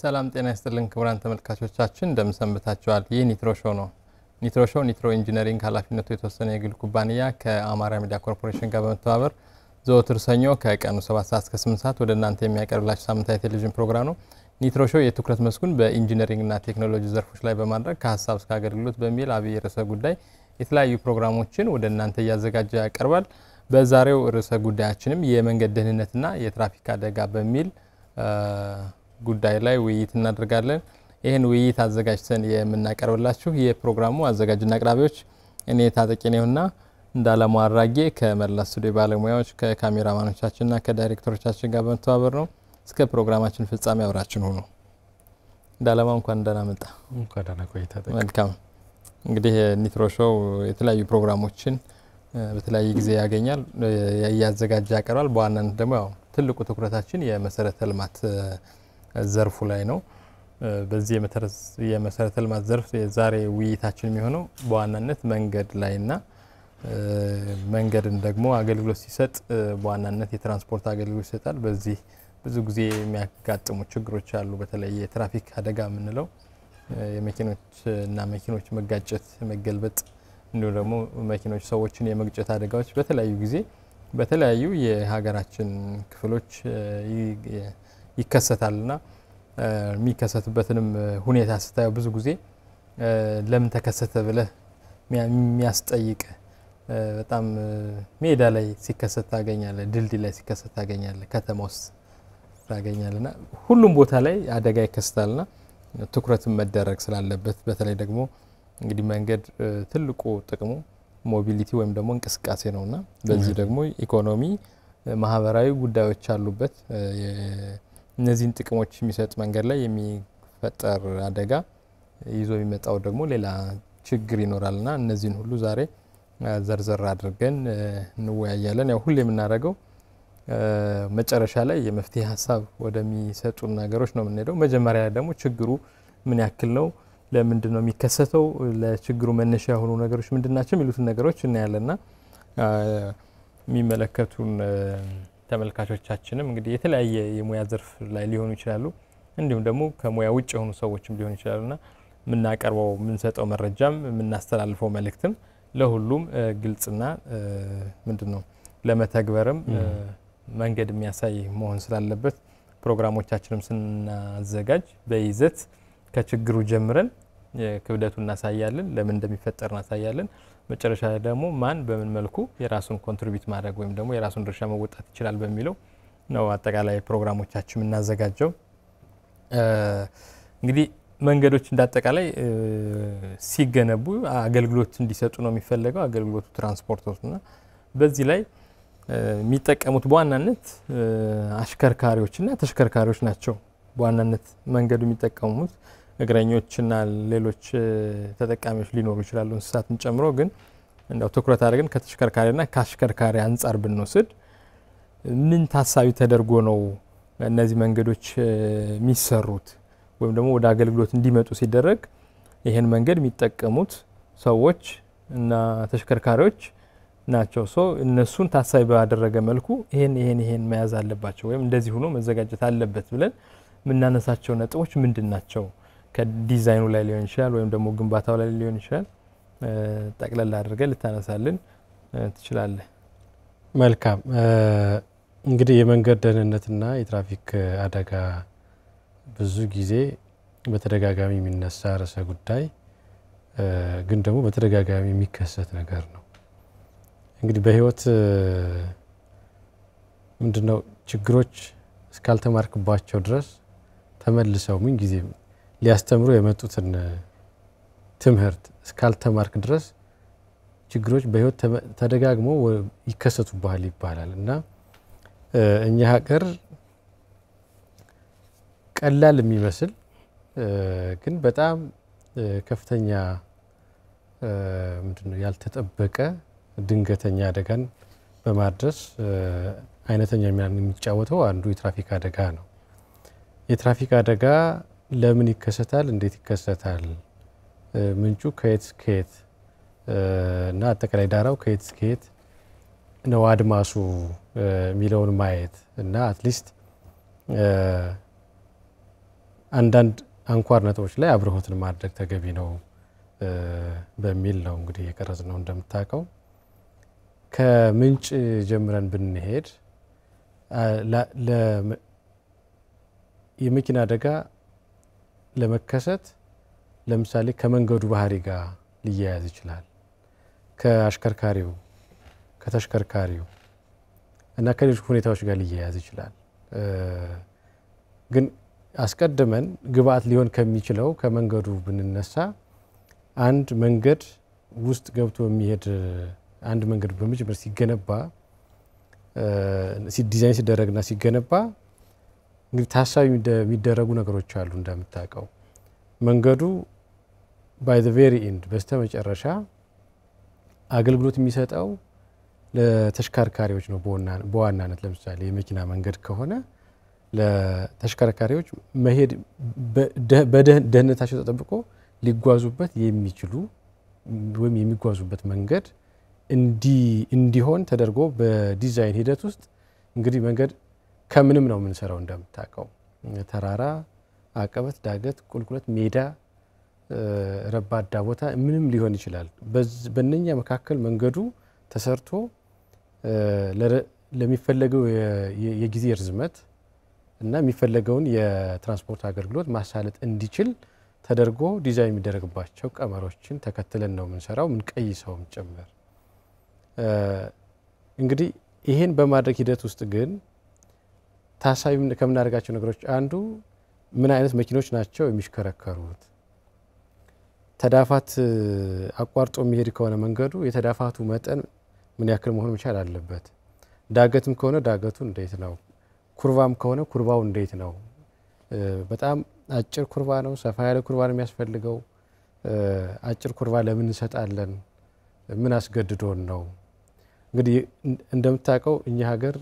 ሰላም ጤና ይስጥልን ክቡራን ተመልካቾቻችን እንደምሰንብታችኋል። ይህ ኒትሮ ሾው ነው። ኒትሮ ሾው ኒትሮ ኢንጂነሪንግ ኃላፊነቱ የተወሰነ የግል ኩባንያ ከአማራ ሚዲያ ኮርፖሬሽን ጋር በመተባበር ዘወትር ሰኞ ከቀኑ 7 ሰዓት እስከ 8 ሰዓት ወደ እናንተ የሚያቀርብላችሁ ሳምንታዊ ቴሌቪዥን ፕሮግራም ነው። ኒትሮ ሾው የትኩረት መስኩን በኢንጂነሪንግና ቴክኖሎጂ ዘርፎች ላይ በማድረግ ከሀሳብ እስከ አገልግሎት በሚል አብይ ርዕሰ ጉዳይ የተለያዩ ፕሮግራሞችን ወደ እናንተ እያዘጋጀ ያቀርባል። በዛሬው ርዕሰ ጉዳያችንም የመንገድ ደህንነትና የትራፊክ አደጋ በሚል ጉዳይ ላይ ውይይት እናደርጋለን። ይሄን ውይይት አዘጋጅተን የምናቀርብላችሁ የፕሮግራሙ አዘጋጅና አቅራቢዎች እኔ ታጠቂ ነውና እንዳለሙ አራጌ ከመላ ስቱዲዮ ባለሙያዎች ከካሜራማኖቻችንና ከዳይሬክተሮቻችን ጋር በመተባበር ነው። እስከ ፕሮግራማችን ፍጻሜ አብራችን ሁኑ። እንዳለማ እንኳን ደህና መጣ። እንኳን ደህና ቆይታ። መልካም። እንግዲህ ኒትሮ ሾው የተለያዩ ፕሮግራሞችን በተለያየ ጊዜ ያገኛል ያዘጋጀ ያቀርባል። በዋናነት ደግሞ ያው ትልቁ ትኩረታችን የመሰረተ ልማት ዘርፉ ላይ ነው። በዚህ የመሰረተ ልማት ዘርፍ የዛሬ ውይይታችን የሚሆነው በዋናነት መንገድ ላይና መንገድን ደግሞ አገልግሎት ሲሰጥ በዋናነት የትራንስፖርት አገልግሎት ይሰጣል። በዚህ ብዙ ጊዜ የሚያጋጥሙ ችግሮች አሉ። በተለይ የትራፊክ አደጋ የምንለው የመኪኖችና መኪኖች መጋጨት፣ መገልበጥ እንዲሁም ደግሞ መኪኖች ሰዎችን የመግጨት አደጋዎች በተለያዩ ጊዜ በተለያዩ የሀገራችን ክፍሎች ይከሰታልና የሚከሰትበትንም ሁኔታ ስታዩ ብዙ ጊዜ ለምን ተከሰተ ብለህ የሚያስጠይቅ በጣም ሜዳ ላይ ሲከሰት ታገኛለህ፣ ድልድይ ላይ ሲከሰት ታገኛለህ፣ ከተማ ውስጥ ታገኛለህና ሁሉም ቦታ ላይ አደጋ ይከሰታልና ትኩረትም መደረግ ስላለበት በተለይ ደግሞ እንግዲህ መንገድ ትልቁ ጥቅሙ ሞቢሊቲ ወይም ደግሞ እንቅስቃሴ ነውና በዚህ ደግሞ ኢኮኖሚ ማህበራዊ ጉዳዮች አሉበት። እነዚህን ጥቅሞች የሚሰጥ መንገድ ላይ የሚፈጠር አደጋ ይዞ የሚመጣው ደግሞ ሌላ ችግር ይኖራልና እነዚህን ሁሉ ዛሬ ዘርዘር አድርገን እንወያያለን። ያው ሁሌ የምናደርገው መጨረሻ ላይ የመፍትሄ ሀሳብ ወደሚሰጡ ነገሮች ነው የምንሄደው። መጀመሪያ ደግሞ ችግሩ ምን ያክል ነው፣ ለምንድን ነው የሚከሰተው፣ ለችግሩ መነሻ የሆኑ ነገሮች ምንድናቸው የሚሉትን ነገሮች እናያለንና የሚመለከቱን ተመልካቾቻችንም እንግዲህ የተለያየ የሙያ ዘርፍ ላይ ሊሆኑ ይችላሉ፣ እንዲሁም ደግሞ ከሙያ ውጭ የሆኑ ሰዎችም ሊሆኑ ይችላሉና የምናቀርበው የምንሰጠው መረጃም የምናስተላልፈው መልእክትም ለሁሉም ግልጽና ምንድነው ለመተግበርም መንገድ የሚያሳይ መሆን ስላለበት ፕሮግራሞቻችንም ስናዘጋጅ በይዘት ከችግሩ ጀምረን ክብደቱን እናሳያለን፣ ለምን እንደሚፈጠር እናሳያለን። መጨረሻ ላይ ደግሞ ማን በምን መልኩ የራሱን ኮንትሪቢዩት ማድረግ ወይም ደግሞ የራሱን ድርሻ መወጣት ይችላል በሚለው ነው አጠቃላይ ፕሮግራሞቻችን እናዘጋጀው። እንግዲህ መንገዶች እንዳጠቃላይ ሲገነቡ አገልግሎት እንዲሰጡ ነው የሚፈልገው። አገልግሎቱ ትራንስፖርት ነውና በዚህ ላይ የሚጠቀሙት በዋናነት አሽከርካሪዎችና ተሽከርካሪዎች ናቸው። በዋናነት መንገዱ የሚጠቀሙት እግረኞችና ሌሎች ተጠቃሚዎች ሊኖሩ ይችላሉ እንስሳትን ጨምሮ። ግን እንደው ትኩረት አድርገን ከተሽከርካሪና ከአሽከርካሪ አንፃር ብንወስድ ምን ታሳቢ ተደርጎ ነው እነዚህ መንገዶች የሚሰሩት ወይም ደግሞ ወደ አገልግሎት እንዲመጡ ሲደረግ ይሄን መንገድ የሚጠቀሙት ሰዎች እና ተሽከርካሪዎች ናቸው። እነሱን ታሳቢ ባደረገ መልኩ ይሄን መያዝ አለባቸው ወይም እንደዚህ ሆኖ መዘጋጀት አለበት ብለን ምናነሳቸው ነጥቦች ምንድናቸው? ከዲዛይኑ ላይ ሊሆን ይችላል ወይም ደግሞ ግንባታው ላይ ሊሆን ይችላል። ጠቅለል አድርገህ ልታነሳልን ትችላለህ? መልካም። እንግዲህ የመንገድ ደህንነትና የትራፊክ አደጋ ብዙ ጊዜ በተደጋጋሚ የሚነሳ ርዕሰ ጉዳይ ግን ደግሞ በተደጋጋሚ የሚከሰት ነገር ነው። እንግዲህ በህይወት ምንድነው ችግሮች እስካልተማርክባቸው ድረስ ተመልሰው ምን ጊዜ ሊያስተምሩ የመጡትን ትምህርት እስካልተማርክ ድረስ ችግሮች በህይወት ተደጋግመው ይከሰቱብሃል ይባላልና እኛ ሀገር ቀላል የሚመስል ግን በጣም ከፍተኛ ምንድነው ያልተጠበቀ ድንገተኛ አደጋን በማድረስ አይነተኛ ሚና የሚጫወተው አንዱ የትራፊክ አደጋ ነው። የትራፊክ አደጋ ለምን ይከሰታል? እንዴት ይከሰታል? ምንጩ ከየት ከየት እና አጠቃላይ ዳራው ከየት ከየት ነው አድማሱ የሚለውን ማየት እና አትሊስት አንዳንድ አንኳር ነጥቦች ላይ አብርሆትን ማድረግ ተገቢ ነው በሚል ነው እንግዲህ የቀረጽነው። እንደምታውቀው ከምንጭ ጀምረን ብንሄድ የመኪና አደጋ ለመከሰት ለምሳሌ ከመንገዱ ባህሪ ጋር ሊያያዝ ይችላል፣ ከአሽከርካሪው ከተሽከርካሪው እና ከሌሎች ሁኔታዎች ጋር ሊያያዝ ይችላል። ግን አስቀድመን ግብአት ሊሆን ከሚችለው ከመንገዱ ብንነሳ አንድ መንገድ ውስጥ ገብቶ የሚሄድ አንድ መንገድ በመጀመሪያ ሲገነባ ዲዛይን ሲደረግና ሲገነባ እንግዲህ ታሳቢ የሚደረጉ ነገሮች አሉ። እንደምታውቀው መንገዱ by the very end በስተመጨረሻ አገልግሎት የሚሰጠው ለተሽከርካሪዎች ነው በዋናነት። ለምሳሌ የመኪና መንገድ ከሆነ ለተሽከርካሪዎች መሄድ በደህንነታቸው ተጠብቆ ሊጓዙበት የሚችሉ ወይም የሚጓዙበት መንገድ እንዲሆን ተደርጎ በዲዛይን ሂደት ውስጥ እንግዲህ መንገድ ከምንም ነው የምንሰራው። እንደምታውቀው ተራራ፣ አቀበት፣ ዳገት፣ ቁልቁለት፣ ሜዳ፣ ረባዳ ቦታ ምንም ሊሆን ይችላል። በእነኛ መካከል መንገዱ ተሰርቶ ለሚፈለገው የጊዜ ርዝመት እና የሚፈለገውን የትራንስፖርት አገልግሎት ማሳለጥ እንዲችል ተደርጎ ዲዛይን የሚደረግባቸው ቀመሮችን ተከትለን ነው የምንሰራው፣ ምንቀይሰውም ጭምር። እንግዲህ ይሄን በማድረግ ሂደት ውስጥ ግን ታሳቢ ከምናደርጋቸው ነገሮች አንዱ ምን አይነት መኪኖች ናቸው የሚሽከረከሩት፣ ተዳፋት አቋርጦ የሚሄድ ከሆነ መንገዱ የተዳፋቱ መጠን ምን ያክል መሆን መቻል አለበት፣ ዳገትም ከሆነ ዳገቱ እንዴት ነው፣ ኩርባም ከሆነ ኩርባው እንዴት ነው፣ በጣም አጭር ኩርባ ነው ሰፋ ያለ ኩርባ ነው የሚያስፈልገው፣ አጭር ኩርባ ለምን እንሰጣለን፣ ምን አስገድዶን ነው። እንግዲህ እንደምታውቀው እኛ ሀገር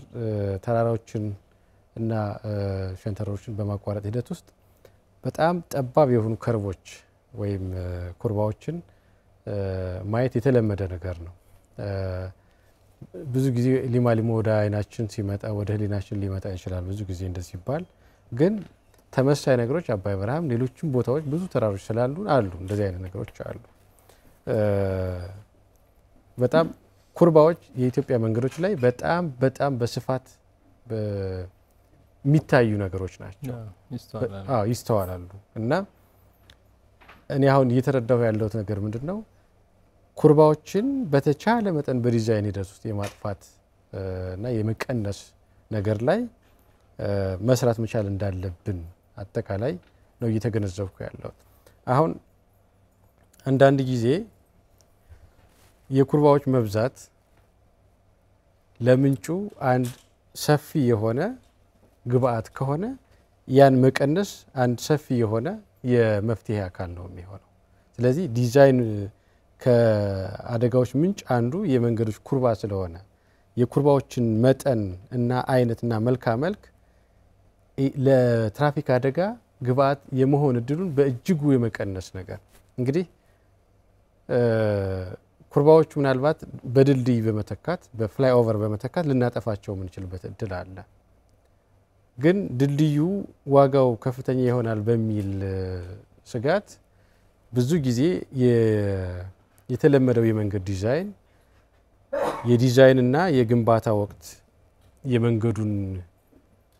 ተራራዎችን እና ሸንተረሮችን በማቋረጥ ሂደት ውስጥ በጣም ጠባብ የሆኑ ከርቦች ወይም ኩርባዎችን ማየት የተለመደ ነገር ነው። ብዙ ጊዜ ሊማሊሞ ወደ አይናችን ሲመጣ ወደ ህሊናችን ሊመጣ ይችላል ብዙ ጊዜ እንደዚህ ሲባል፣ ግን ተመሳሳይ ነገሮች አባይ በረሃም ሌሎችም ቦታዎች ብዙ ተራሮች ስላሉ አሉ እንደዚህ አይነት ነገሮች አሉ። በጣም ኩርባዎች የኢትዮጵያ መንገዶች ላይ በጣም በስፋት የሚታዩ ነገሮች ናቸው። ይስተዋላሉ። እና እኔ አሁን እየተረዳሁ ያለሁት ነገር ምንድነው ኩርባዎችን በተቻለ መጠን በዲዛይን ሂደት ውስጥ የማጥፋት እና የመቀነስ ነገር ላይ መስራት መቻል እንዳለብን አጠቃላይ ነው እየተገነዘብኩ ያለሁት። አሁን አንዳንድ ጊዜ የኩርባዎች መብዛት ለምንጩ አንድ ሰፊ የሆነ ግብአት ከሆነ ያን መቀነስ አንድ ሰፊ የሆነ የመፍትሄ አካል ነው የሚሆነው። ስለዚህ ዲዛይን ከአደጋዎች ምንጭ አንዱ የመንገዶች ኩርባ ስለሆነ የኩርባዎችን መጠን እና አይነትና መልክ ለትራፊክ አደጋ ግብአት የመሆን እድሉን በእጅጉ የመቀነስ ነገር እንግዲህ ኩርባዎቹ ምናልባት በድልድይ በመተካት በፍላይ ኦቨር በመተካት ልናጠፋቸው የምንችልበት እድል አለ። ግን ድልድዩ ዋጋው ከፍተኛ ይሆናል በሚል ስጋት ብዙ ጊዜ የተለመደው የመንገድ ዲዛይን እና የግንባታ ወቅት የመንገዱን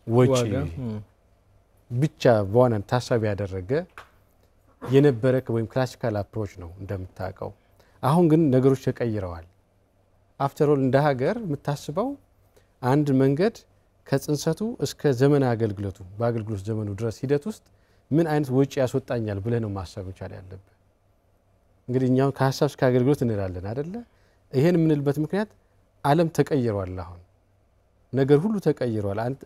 ወጪ ብቻ በዋናነት ታሳቢ ያደረገ የነበረ ወይም ክላሲካል አፕሮች ነው እንደምታውቀው። አሁን ግን ነገሮች ተቀይረዋል። አፍተር ኦል እንደ ሀገር የምታስበው አንድ መንገድ ከጽንሰቱ እስከ ዘመን አገልግሎቱ በአገልግሎት ዘመኑ ድረስ ሂደት ውስጥ ምን አይነት ወጪ ያስወጣኛል ብለህ ነው ማሰብ መቻል ያለብህ። እንግዲህ እኛው ከሀሳብ እስከ አገልግሎት እንላለን አይደለ? ይሄን የምንልበት ምክንያት ዓለም ተቀይሯል። አሁን ነገር ሁሉ ተቀይሯል። አንተ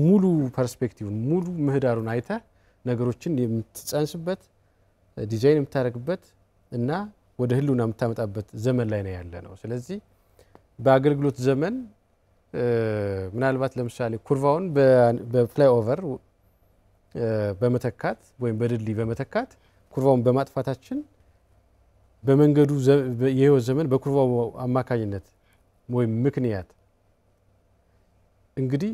ሙሉ ፐርስፔክቲቭን ሙሉ ምህዳሩን አይተህ ነገሮችን የምትጸንስበት ዲዛይን የምታደርግበት እና ወደ ህልውና የምታመጣበት ዘመን ላይ ነው ያለ ነው። ስለዚህ በአገልግሎት ዘመን ምናልባት ለምሳሌ ኩርቫውን በፍላይ ኦቨር በመተካት ወይም በድልድይ በመተካት ኩርቫውን በማጥፋታችን በመንገዱ የህይወት ዘመን በኩርቫው አማካኝነት ወይም ምክንያት እንግዲህ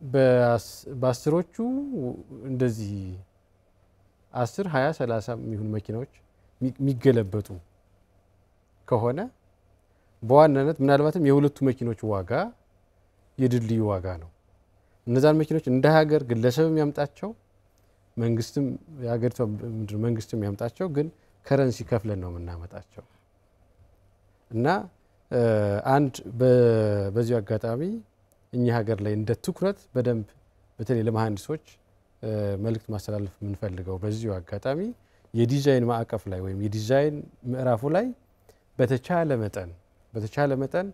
በአስሮቹ እንደዚህ 10 20 30 የሚሆኑ መኪናዎች የሚገለበጡ ከሆነ በዋናነት ምናልባትም የሁለቱ መኪኖች ዋጋ የድልድዩ ዋጋ ነው። እነዛን መኪኖች እንደ ሀገር ግለሰብም ያምጣቸው መንግስትም የሀገሪቷ መንግስትም ያምጣቸው ግን ከረንሲ ከፍለን ነው የምናመጣቸው እና አንድ በዚህ አጋጣሚ እኛ ሀገር ላይ እንደ ትኩረት በደንብ በተለይ ለመሐንዲሶች መልእክት ማስተላለፍ የምንፈልገው በዚሁ አጋጣሚ የዲዛይን ማዕቀፍ ላይ ወይም የዲዛይን ምዕራፉ ላይ በተቻለ መጠን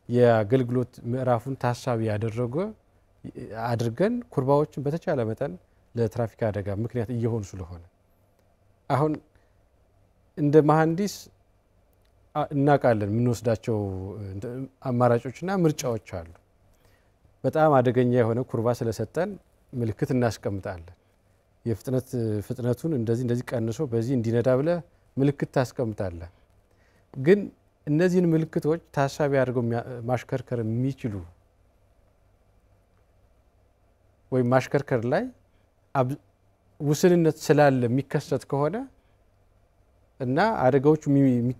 የአገልግሎት ምዕራፉን ታሳቢ ያደረገ አድርገን ኩርባዎችን በተቻለ መጠን ለትራፊክ አደጋ ምክንያት እየሆኑ ስለሆነ አሁን እንደ መሐንዲስ እናቃለን የምንወስዳቸው አማራጮችና ምርጫዎች አሉ። በጣም አደገኛ የሆነ ኩርባ ስለሰጠን ምልክት እናስቀምጣለን። ፍጥነቱን እንደዚህ ቀንሶ በዚህ እንዲነዳ ብለ ምልክት ታስቀምጣለህ። ግን እነዚህን ምልክቶች ታሳቢ አድርገው ማሽከርከር የሚችሉ ወይ ማሽከርከር ላይ ውስንነት ስላለ የሚከሰት ከሆነ እና አደጋዎቹ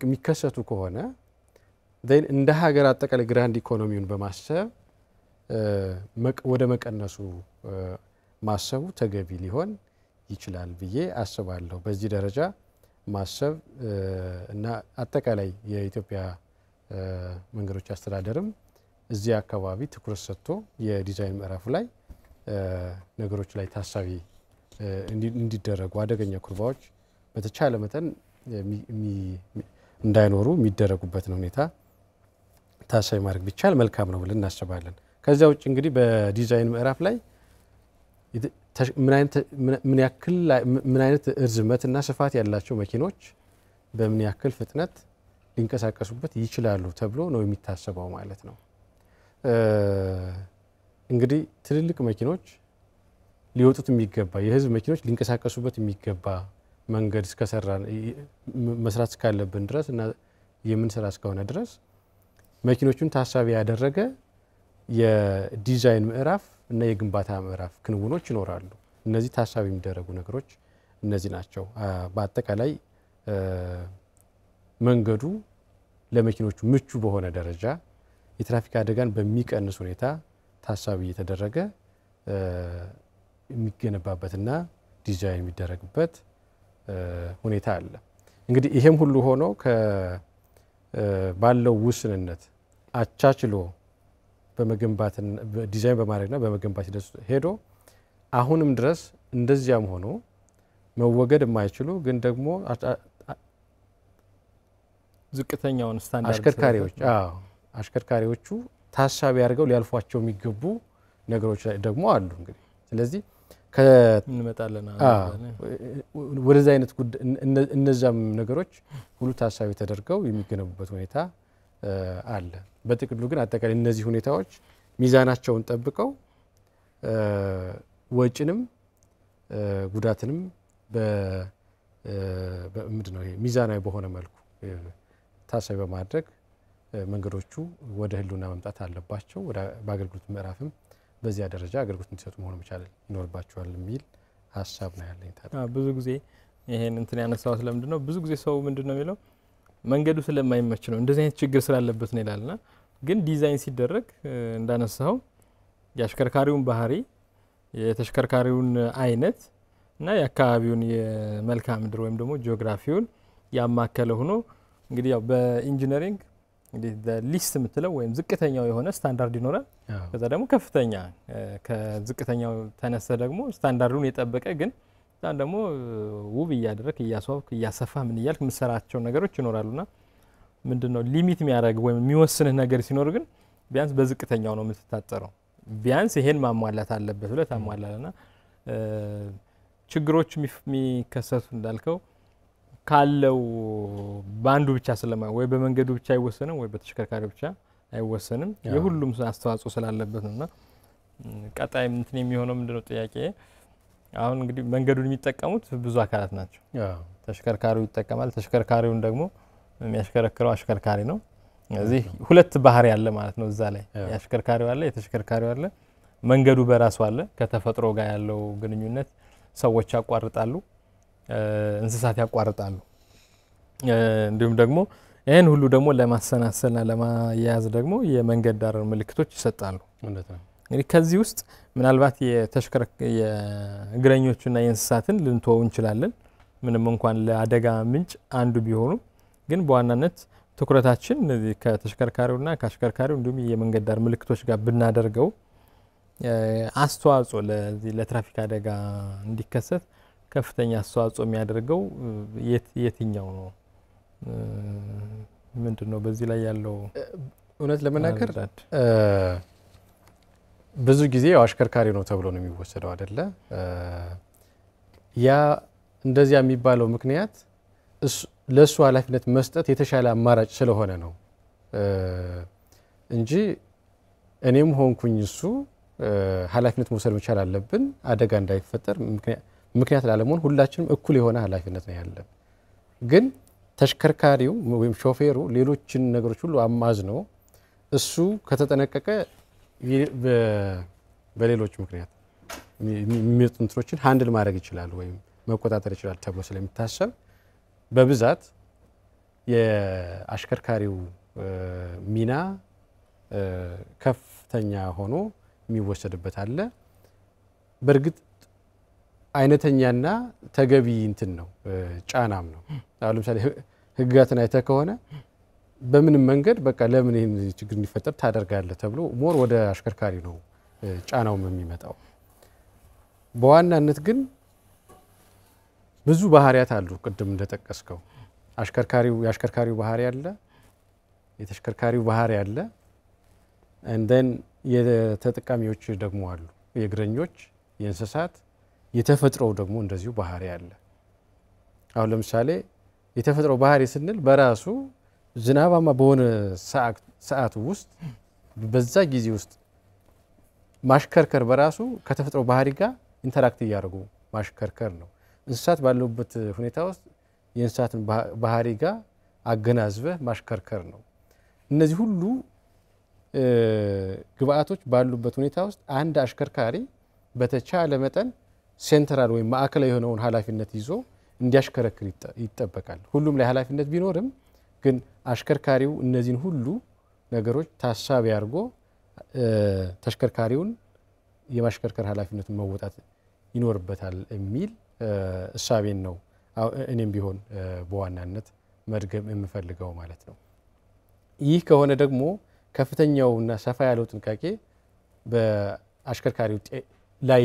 የሚከሰቱ ከሆነ እንደ ሀገር አጠቃላይ ግራንድ ኢኮኖሚውን በማሰብ ወደ መቀነሱ ማሰቡ ተገቢ ሊሆን ይችላል ብዬ አስባለሁ። በዚህ ደረጃ ማሰብ እና አጠቃላይ የኢትዮጵያ መንገዶች አስተዳደርም እዚህ አካባቢ ትኩረት ሰጥቶ የዲዛይን ምዕራፉ ላይ ነገሮች ላይ ታሳቢ እንዲደረጉ አደገኛ ኩርባዎች በተቻለ መጠን እንዳይኖሩ የሚደረጉበትን ሁኔታ ታሳቢ ማድረግ ቢቻል መልካም ነው ብለን እናስባለን። ከዚያ ውጭ እንግዲህ በዲዛይን ምዕራፍ ላይ ምን አይነት እርዝመትና ስፋት ያላቸው መኪኖች በምን ያክል ፍጥነት ሊንቀሳቀሱበት ይችላሉ ተብሎ ነው የሚታሰበው ማለት ነው። እንግዲህ ትልልቅ መኪኖች ሊወጡት የሚገባ የህዝብ መኪኖች ሊንቀሳቀሱበት የሚገባ መንገድ መስራት እስካለብን ድረስ እና የምንሰራ እስከሆነ ድረስ መኪኖቹን ታሳቢ ያደረገ የዲዛይን ምዕራፍ እና የግንባታ ምዕራፍ ክንውኖች ይኖራሉ። እነዚህ ታሳቢ የሚደረጉ ነገሮች እነዚህ ናቸው። በአጠቃላይ መንገዱ ለመኪኖቹ ምቹ በሆነ ደረጃ የትራፊክ አደጋን በሚቀንስ ሁኔታ ታሳቢ እየተደረገ የሚገነባበትና ዲዛይን የሚደረግበት ሁኔታ አለ። እንግዲህ ይሄም ሁሉ ሆኖ ባለው ውስንነት አቻችሎ በመገንባት ዲዛይን በማድረግና በመገንባት ሄዶ አሁንም ድረስ እንደዚያም ሆኖ መወገድ የማይችሉ ግን ደግሞ ዝቅተኛውን ስታንዳርድ አሽከርካሪዎቹ ታሳቢ አድርገው ሊያልፏቸው የሚገቡ ነገሮች ደግሞ አሉ። እንግዲህ ስለዚህ እንመጣለን ወደዛ አይነት እነዛም ነገሮች ሁሉ ታሳቢ ተደርገው የሚገነቡበት ሁኔታ አለ። በጥቅሉ ግን አጠቃላይ እነዚህ ሁኔታዎች ሚዛናቸውን ጠብቀው ወጭንም ጉዳትንም በምንድነው ሚዛናዊ በሆነ መልኩ ታሳቢ በማድረግ መንገዶቹ ወደ ህልውና መምጣት አለባቸው። በአገልግሎት ምዕራፍም በዚያ ደረጃ አገልግሎት እንዲሰጡ መሆን መቻል ይኖርባቸዋል የሚል ሀሳብ ነው ያለኝ። ብዙ ጊዜ ይሄን እንትን ያነሳው ስለምንድነው ብዙ ጊዜ ሰው ምንድነው የሚለው መንገዱ ስለማይመች ነው እንደዚህ አይነት ችግር ስላለበት ነው ይላልና ግን ዲዛይን ሲደረግ እንዳነሳው የአሽከርካሪውን ባህሪ የተሽከርካሪውን አይነት እና የአካባቢውን የመልክዓ ምድር ወይም ደግሞ ጂኦግራፊውን ያማከለ ሆኖ እንግዲህ ያው በኢንጂነሪንግ እንግዲህ ሊስት የምትለው ወይም ዝቅተኛው የሆነ ስታንዳርድ ይኖራል። ከዛ ደግሞ ከፍተኛ ከዝቅተኛው ተነሰ ደግሞ ስታንዳርዱን የጠበቀ ግን ዛን ደግሞ ውብ እያደረክ እያስዋብክ እያሰፋ ምን እያልክ ምሰራቸው ነገሮች ይኖራሉና ምንድነው ሊሚት የሚያደርግ ወይም የሚወስንህ ነገር ሲኖር ግን ቢያንስ በዝቅተኛው ነው የምትታጠረው። ቢያንስ ይሄን ማሟላት አለበት ብለህ ታሟላለና ችግሮች የሚከሰቱ እንዳልከው ካለው ባንዱ ብቻ ወይ በመንገዱ ብቻ አይወሰንም ወይ በተሽከርካሪው ብቻ አይወሰንም የሁሉም አስተዋጽኦ ስላለበት ነውና ቀጣይ እንትን የሚሆነው ምንድነው ጥያቄ አሁን እንግዲህ መንገዱን የሚጠቀሙት ብዙ አካላት ናቸው። ተሽከርካሪው ይጠቀማል። ተሽከርካሪውን ደግሞ የሚያሽከረክረው አሽከርካሪ ነው። ስለዚህ ሁለት ባህሪ ያለ ማለት ነው እዛ ላይ ያሽከርካሪው አለ የተሽከርካሪው አለ። መንገዱ በራሱ አለ ከተፈጥሮ ጋር ያለው ግንኙነት ሰዎች ያቋርጣሉ እንስሳት ያቋርጣሉ እንዲሁም ደግሞ ይሄን ሁሉ ደግሞ ለማሰናሰልና ለማያያዝ ደግሞ የመንገድ ዳር ምልክቶች ይሰጣሉ ማለት ነው እንግዲህ ከዚህ ውስጥ ምናልባት የእግረኞችና የእንስሳትን ልንተው እንችላለን ምንም እንኳን ለአደጋ ምንጭ አንዱ ቢሆኑ ግን በዋናነት ትኩረታችን ከተሽከርካሪውና ከአሽከርካሪው እንዲሁም የመንገድ ዳር ምልክቶች ጋር ብናደርገው አስተዋጽኦ ለትራፊክ አደጋ እንዲከሰት ከፍተኛ አስተዋጽኦ የሚያደርገው የትኛው ነው ምንድነው በዚህ ላይ ያለው እውነት ለመናገር ብዙ ጊዜ አሽከርካሪ ነው ተብሎ ነው የሚወሰደው አይደለ ያ እንደዚያ የሚባለው ምክንያት ለሱ ኃላፊነት መስጠት የተሻለ አማራጭ ስለሆነ ነው እንጂ እኔም ሆንኩኝ እሱ ኃላፊነት መውሰድ መቻል አለብን አደጋ እንዳይፈጠር ምክንያት ላለመሆን ሁላችንም እኩል የሆነ ኃላፊነት ነው ያለን ግን ተሽከርካሪው ወይም ሾፌሩ ሌሎችን ነገሮች ሁሉ አማዝ ነው እሱ ከተጠነቀቀ በሌሎች ምክንያት የሚመጡ እንትሮችን ሃንድል ማድረግ ይችላል ወይም መቆጣጠር ይችላል ተብሎ ስለሚታሰብ በብዛት የአሽከርካሪው ሚና ከፍተኛ ሆኖ የሚወሰድበት አለ በርግጥ አይነተኛና ተገቢ እንትን ነው ጫናም ነው አሁን ለምሳሌ ህጋትን አይተ ከሆነ በምን መንገድ በቃ ለምን ይሄን ችግር እንዲፈጠር ታደርጋለህ ተብሎ ሞር ወደ አሽከርካሪ ነው ጫናው የሚመጣው በዋናነት ግን ብዙ ባህሪያት አሉ ቅድም እንደተጠቀስከው የአሽከርካሪው ባህሪ አለ የተሽከርካሪው ባህሪ አለ and then የተጠቃሚዎች ደግሞ አሉ የእግረኞች የእንስሳት የተፈጥሮ ደግሞ እንደዚሁ ባህሪ አለ አሁን ለምሳሌ የተፈጥሮ ባህሪ ስንል በራሱ ዝናባማ በሆነ ሰዓት ውስጥ በዛ ጊዜ ውስጥ ማሽከርከር በራሱ ከተፈጥሮ ባህሪ ጋር ኢንተራክት ያደርጉ ማሽከርከር ነው እንስሳት ባሉበት ሁኔታ ውስጥ የእንስሳትን ባህሪ ጋር አገናዝበህ ማሽከርከር ነው እነዚህ ሁሉ ግብአቶች ባሉበት ሁኔታ ውስጥ አንድ አሽከርካሪ በተቻለ መጠን ሴንትራል ወይ ማዕከላዊ የሆነውን ኃላፊነት ይዞ እንዲያሽከረክር ይጠበቃል ሁሉም ላይ ኃላፊነት ቢኖርም ግን አሽከርካሪው እነዚህን ሁሉ ነገሮች ታሳቢ አድርጎ ተሽከርካሪውን የማሽከርከር ኃላፊነቱን መወጣት ይኖርበታል የሚል እሳቤን ነው እኔም ቢሆን በዋናነት መድገም የምፈልገው ማለት ነው ይህ ከሆነ ደግሞ ከፍተኛውና ሰፋ ያለው ጥንቃቄ በአሽከርካሪው ላይ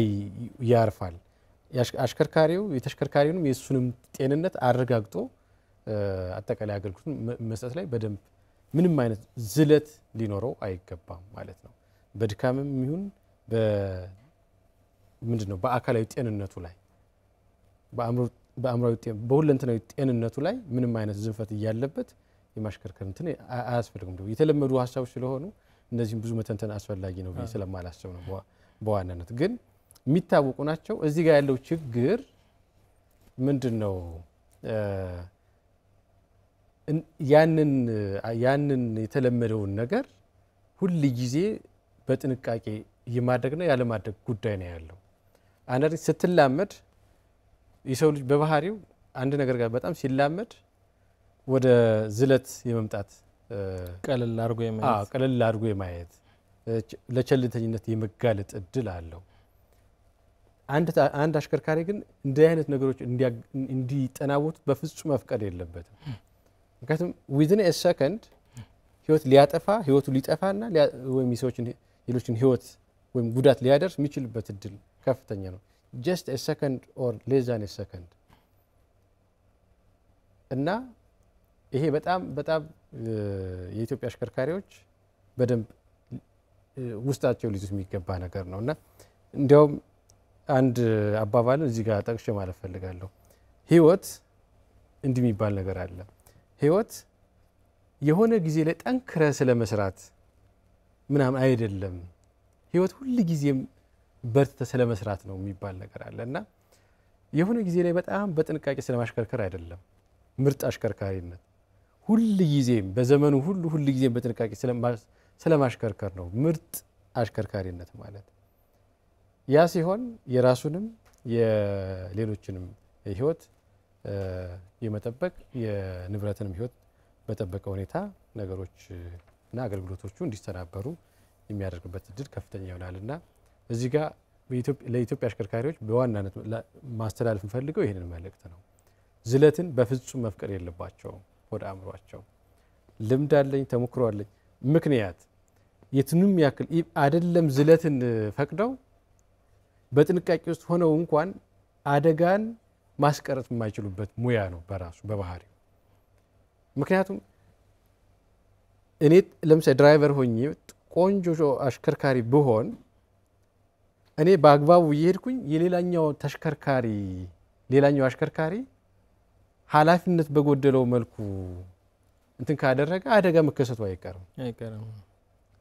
ያርፋል አሽከርካሪው የተሽከርካሪውንም የሱንም ጤንነት አረጋግጦ አጠቃላይ አገልግሎቱን መስጠት ላይ በደንብ ምንም አይነት ዝለት ሊኖረው አይገባም ማለት ነው በድካምም ይሁን ምንድነው በአካላዊ ጤንነቱ ላይ በአእምሮአዊ በሁለንተናዊ ጤንነቱ ላይ ምንም አይነት ዝንፈት ያለበት የማሽከርከር እንትን አያስፈልግም ነው የተለመዱ ሐሳቦች ስለሆኑ እነዚህም ብዙ መተንተን አስፈላጊ ነው ስለማላስብ ነው በዋናነት ግን የሚታወቁ ናቸው እዚህ ጋር ያለው ችግር ምንድነው ያንን የተለመደውን ነገር ሁሉ ጊዜ በጥንቃቄ የማድረግና ያለማድረግ ጉዳይ ነው ያለው አንዳንዴ ስትላመድ የሰው ልጅ በባህሪው አንድ ነገር ጋር በጣም ሲላመድ ወደ ዝለት የመምጣት ቀለል አድርጎ የማየት ለቸልተኝነት የመጋለጥ እድል አለው አንድ አሽከርካሪ ግን እንዲህ አይነት ነገሮች እንዲጠናወቱ በፍጹም መፍቀድ የለበትም ምክንያቱም within a second ህይወቱ ሊጠፋና ወይም የሌሎችን ህይወት ወይም ጉዳት ሊያደርስ የሚችልበት እድል ከፍተኛ ነው just a second or less than a second እና ይሄ በጣም የኢትዮጵያ አሽከርካሪዎች በደንብ ውስጣቸው ሊይዙት የሚገባ ነገር ነውና እንዲያውም አንድ አባባልን እዚህ ጋር ጠቅሼ ማለት ፈልጋለሁ ህይወት እንዲህ የሚባል ነገር አለ ህይወት የሆነ ጊዜ ላይ ጠንክረ ስለመስራት ምናምን አይደለም ህይወት ሁሉ ጊዜም በርተ ስለመስራት ነው የሚባል ነገር አለና የሆነ ጊዜ ላይ በጣም በጥንቃቄ ስለማሽከርከር አይደለም ምርጥ አሽከርካሪነት ሁሉ ጊዜም በዘመኑ ሁሉ ጊዜም በጥንቃቄ ስለማሽከርከር ነው ምርጥ አሽከርካሪነት ማለት ያ ሲሆን የራሱንም የሌሎችንም ህይወት የመጠበቅ የንብረትንም ህይወት በጠበቀ ሁኔታ ነገሮች እና አገልግሎቶቹ እንዲስተናበሩ የሚያደርግበት እድል ከፍተኛ ይሆናልና እዚህ ጋር ለኢትዮጵያ አሽከርካሪዎች በዋናነት ማስተላለፍ እንፈልገው ይሄንን መልእክት ነው። ዝለትን በፍጹም መፍቀድ የለባቸውም። ወደ አእምሯቸው ልምድ አለኝ ተሞክሮ አለኝ ምክንያት የትንም ያክል አይደለም ዝለትን ፈቅደው በጥንቃቄ ውስጥ ሆነው እንኳን አደጋን ማስቀረት የማይችሉበት ሙያ ነው በራሱ በባህሪው። ምክንያቱም እኔ ለምሳሌ ድራይቨር ሆኜ ቆንጆ አሽከርካሪ ብሆን እኔ በአግባቡ እየሄድኩኝ የሌላኛው አሽከርካሪ ኃላፊነት በጎደለው መልኩ እንትን ካደረገ አደጋ መከሰቱ አይቀርም።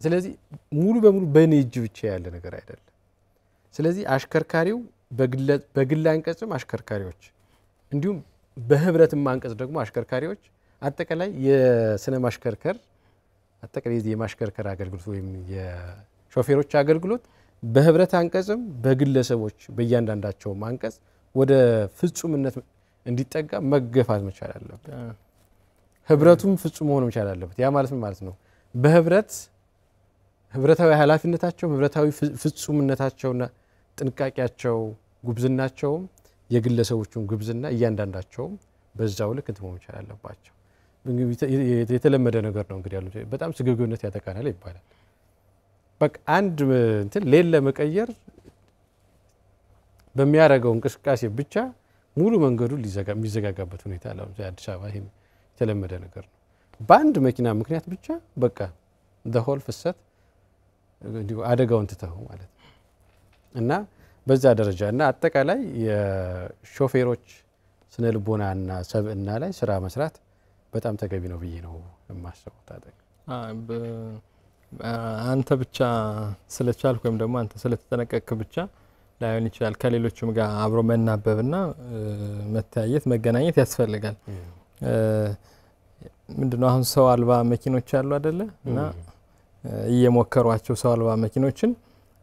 ስለዚህ ሙሉ በሙሉ በኔ እጅ ብቻ ያለ ነገር አይደለም። ስለዚህ አሽከርካሪው በግል አንቀጽም አሽከርካሪዎች እንዲሁም በህብረትም አንቀጽ ደግሞ አሽከርካሪዎች አጠቃላይ የስነ ማሽከርከር አጠቃላይ የማሽከርከር አገልግሎት ወይም የሾፌሮች አገልግሎት በህብረት አንቀጽም በግለሰቦች በእያንዳንዳቸው አንቀጽ ወደ ፍጹምነት እንዲጠጋ መገፋት መቻል አለበት። ህብረቱም ፍጹም መሆን መቻል አለበት። ያ ማለት ምን ማለት ነው? ህብረታዊ ኃላፊነታቸው ህብረታዊ ፍጹምነታቸውና ጥንቃቄያቸው ጉብዝናቸውም የግለሰቦቹን ጉብዝና እያንዳንዳቸው በዛው ልክ እንትሞ መቻል አለባቸው። የተለመደ ነገር ነው እንግዲህ ያለው በጣም ስግብግብነት ያጠቃናል ይባላል። በቃ አንድ እንትን ሌላ መቀየር በሚያረጋው እንቅስቃሴ ብቻ ሙሉ መንገዱ የሚዘጋጋበት ሁኔታ አለ። አዲስ አበባ ይሄ የተለመደ ነገር ነው። በአንድ መኪና ምክንያት ብቻ በቃ the whole ፍሰት እንዲሁ አደጋውን ትተው ማለት ነው። እና በዛ ደረጃ እና አጠቃላይ የሾፌሮች ስነ ልቦናና ሰብዕና ላይ ስራ መስራት በጣም ተገቢ ነው ብዬ ነው የማስበው። ታጠቅ አንተ ብቻ ስለቻልክ ወይም ደግሞ አንተ ስለተጠነቀቅክ ብቻ ላይሆን ይችላል። ከሌሎችም ጋር አብሮ መናበብና መታየት መገናኘት ያስፈልጋል። ምንድነው አሁን ሰው አልባ መኪኖች አሉ አይደለ? እና እየሞከሯቸው ሰው አልባ መኪኖችን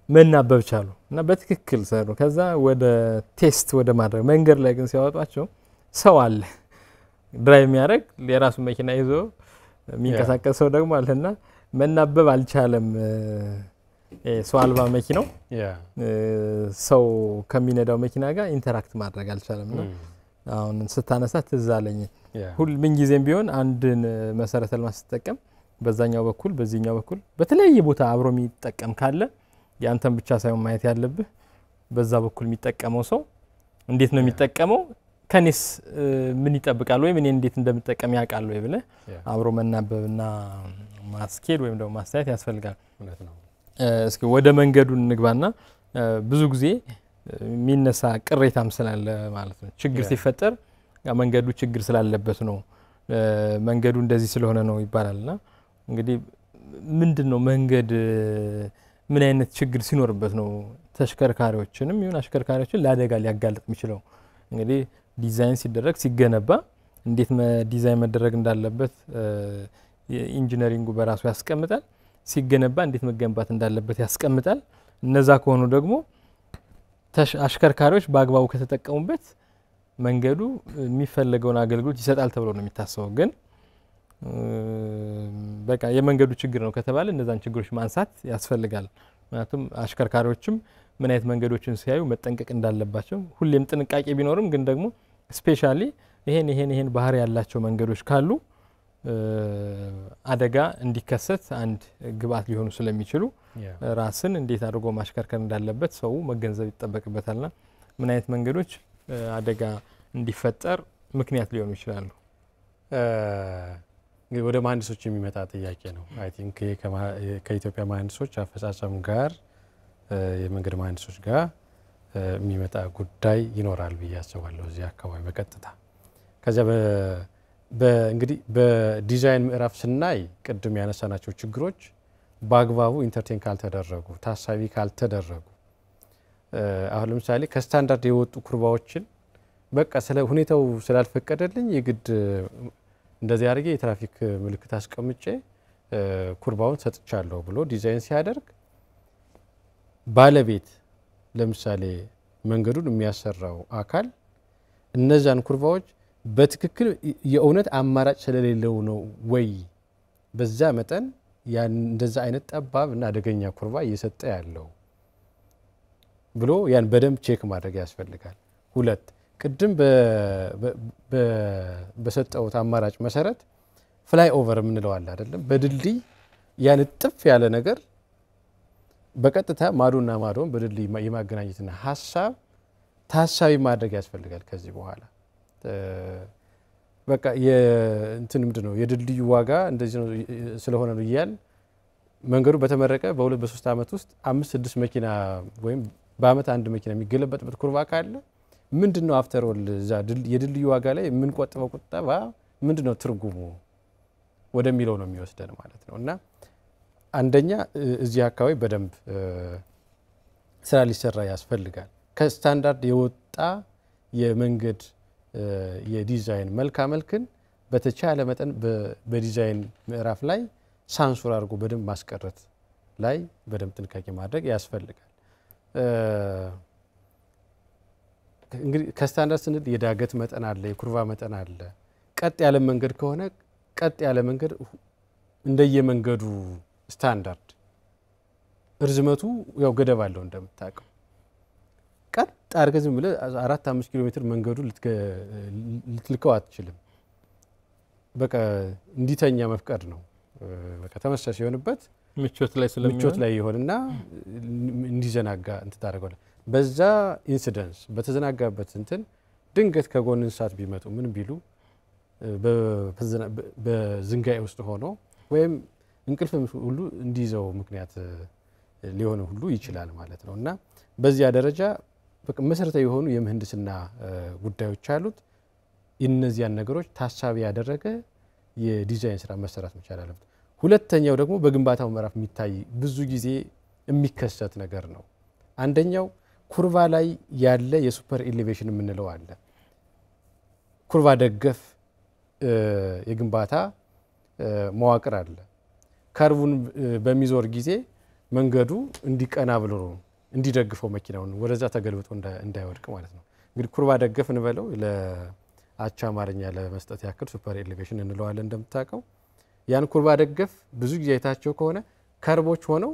መናበብ ቻሉ እና በትክክል ሰሩ። ከዛ ወደ ቴስት ወደ ማድረግ መንገድ ላይ ግን ሲያወጧቸው ሰው አለ ድራይቭ የሚያደርግ የራሱ መኪና ይዞ የሚንቀሳቀስ ሰው ደግሞ አለና መናበብ አልቻለም። ሰው አልባ መኪናው ሰው ከሚነዳው መኪና ጋር ኢንተራክት ማድረግ አልቻለምና አሁን ስታነሳ ትዝ አለኝ። ሁሉ ምን ጊዜም ቢሆን አንድን መሰረተ ልማት ስትጠቀም በዛኛው በኩል በዚህኛው በኩል በተለያየ ቦታ አብሮ የሚጠቀም ካለ ያንተን ብቻ ሳይሆን ማየት ያለብህ በዛ በኩል የሚጠቀመው ሰው እንዴት ነው የሚጠቀመው፣ ከኔስ ምን ይጠብቃል ወይ ምን እንዴት እንደምጠቀም ያውቃል ወይ ብለህ አብሮ መናበብና ማስኬድ ወይም ደግሞ ማስተያየት ያስፈልጋል ማለት ነው። እስኪ ወደ መንገዱ እንግባና ብዙ ጊዜ የሚነሳ ቅሬታም ስላለ ማለት ነው ችግር ሲፈጠር መንገዱ ችግር ስላለበት ነው መንገዱ እንደዚህ ስለሆነ ነው ይባላልና እንግዲህ ምንድነው መንገድ ምን አይነት ችግር ሲኖርበት ነው ተሽከርካሪዎችንም ይሁን አሽከርካሪዎችን ለአደጋ ሊያጋልጥ የሚችለው? እንግዲህ ዲዛይን ሲደረግ ሲገነባ እንዴት ዲዛይን መደረግ እንዳለበት ኢንጂነሪንጉ በራሱ ያስቀምጣል። ሲገነባ እንዴት መገንባት እንዳለበት ያስቀምጣል። እነዛ ከሆኑ ደግሞ አሽከርካሪዎች በአግባቡ ከተጠቀሙበት መንገዱ የሚፈልገውን አገልግሎት ይሰጣል ተብሎ ነው የሚታሰበው። ግን በቃ የመንገዱ ችግር ነው ከተባለ እነዛን ችግሮች ማንሳት ያስፈልጋል። ምክንያቱም አሽከርካሪዎችም ምን አይነት መንገዶችን ሲያዩ መጠንቀቅ እንዳለባቸው ሁሌም ጥንቃቄ ቢኖርም ግን ደግሞ ስፔሻሊ ይሄን ባህሪ ያላቸው መንገዶች ካሉ አደጋ እንዲከሰት አንድ ግብአት ሊሆኑ ስለሚችሉ ራስን እንዴት አድርጎ ማሽከርከር እንዳለበት ሰው መገንዘብ ይጠበቅበታልና ምን አይነት መንገዶች አደጋ እንዲፈጠር ምክንያት ሊሆኑ ይችላሉ? እንግዲህ ወደ መሀንዲሶች የሚመጣ ጥያቄ ነው። አይ ቲንክ ከኢትዮጵያ መሀንዲሶች አፈጻጸም ጋር የመንገድ መሀንዲሶች ጋር የሚመጣ ጉዳይ ይኖራል ብዬ አስባለሁ እዚህ አካባቢ በቀጥታ። ከዛ እንግዲህ በዲዛይን ምዕራፍ ስናይ ቅድም ያነሳናቸው ችግሮች በአግባቡ ኢንተርቴን ካልተደረጉ ታሳቢ ካልተደረጉ አሁን ለምሳሌ ከስታንዳርድ የወጡ ኩርባዎችን በቃ ስለ ሁኔታው ስላልፈቀደልኝ የግድ እንደዚህ አድርጌ የትራፊክ ምልክት አስቀምጬ ኩርባውን ሰጥቻለሁ ብሎ ዲዛይን ሲያደርግ ባለቤት ለምሳሌ መንገዱን የሚያሰራው አካል እነዛን ኩርባዎች በትክክል የእውነት አማራጭ ስለሌለው ነው ወይ በዛ መጠን ያን እንደዛ አይነት ጠባብ እና አደገኛ ኩርባ እየሰጠ ያለው ብሎ ያን በደንብ ቼክ ማድረግ ያስፈልጋል። ሁለት ቅድም በሰጠውት አማራጭ መሰረት ፍላይ ኦቨር የምንለው አለ አይደለም? በድልድይ ያን ጥፍ ያለ ነገር በቀጥታ ማዶና ማዶን በድልድይ የማገናኘትና ሐሳብ ታሳቢ ማድረግ ያስፈልጋል። ከዚህ በኋላ በቃ የእንትን ምንድነው የድልድዩ ዋጋ እንደዚህ ነው ስለሆነ ነው ይያል መንገዱ በተመረቀ በ2 በ3 አመት ውስጥ 5-6 መኪና ወይም በአመት አንድ መኪና የሚገለበጥበት ኩርባ ካለ ምንድነው አፍተር ኦል የድልድዩ ዋጋ ላይ ምን ቆጥበው ቁጠባ ምንድነው ትርጉሙ ወደሚለው ነው የሚወስደን ማለት ነው። እና አንደኛ እዚህ አካባቢ በደንብ ስራ ሊሰራ ያስፈልጋል። ከስታንዳርድ የወጣ የመንገድ የዲዛይን መልክን በተቻለ መጠን በዲዛይን ምዕራፍ ላይ ሳንሱር አድርጎ በደንብ ማስቀረት ላይ በደንብ ጥንቃቄ ማድረግ ያስፈልጋል። እንግዲህ ከስታንዳርድ ስንል የዳገት መጠን አለ፣ የኩርባ መጠን አለ። ቀጥ ያለ መንገድ ከሆነ ቀጥ ያለ መንገድ እንደየመንገዱ ስታንዳርድ እርዝመቱ ያው ገደብ አለው እንደምታውቀው። ቀጥ አድርገህ ዝም ብለህ 4-5 ኪሎ ሜትር መንገዱ ልትልከው አትችልም። በቃ እንዲተኛ መፍቀድ ነው። በቃ ተመሳሳይ ሲሆንበት ምቾት ላይ ይሆንና እንዲዘናጋ እንት ታደርጋለህ። በዛ ኢንሲደንስ በተዘናጋበት እንትን ድንገት ከጎን እንስሳት ቢመጡ ምን ቢሉ በዝንጋይ ውስጥ ሆኖ ወይም እንቅልፍ ሁሉ እንዲይዘው ምክንያት ሊሆን ሁሉ ይችላል ማለት ነው። እና በዚያ ደረጃ በቃ መሰረታዊ የሆኑ የምህንድስና ጉዳዮች አሉት። እነዚያን ነገሮች ታሳቢ ያደረገ የዲዛይን ስራ መሰራት መቻል አለበት። ሁለተኛው ደግሞ በግንባታው ምዕራፍ የሚታይ ብዙ ጊዜ የሚከሰት ነገር ነው። አንደኛው ኩርባ ላይ ያለ የሱፐር ኤሌቬሽን የምንለው አለ። ኩርባ ደገፍ የግንባታ መዋቅር አለ። ከርቡን በሚዞር ጊዜ መንገዱ እንዲቀና ብሎ እንዲደግፈው መኪናውን ወደዛ ተገልብጦ እንዳይወድቅ ማለት ነው። እንግዲህ ኩርባ ደገፍ እንበለው ለአቻ አማርኛ ለመስጠት ያክል ሱፐር ኤሌቬሽን እንለዋለን እንደምታውቀው። ያን ኩርባ ደገፍ ብዙ ጊዜ አይታቸው ከሆነ ከርቦች ሆነው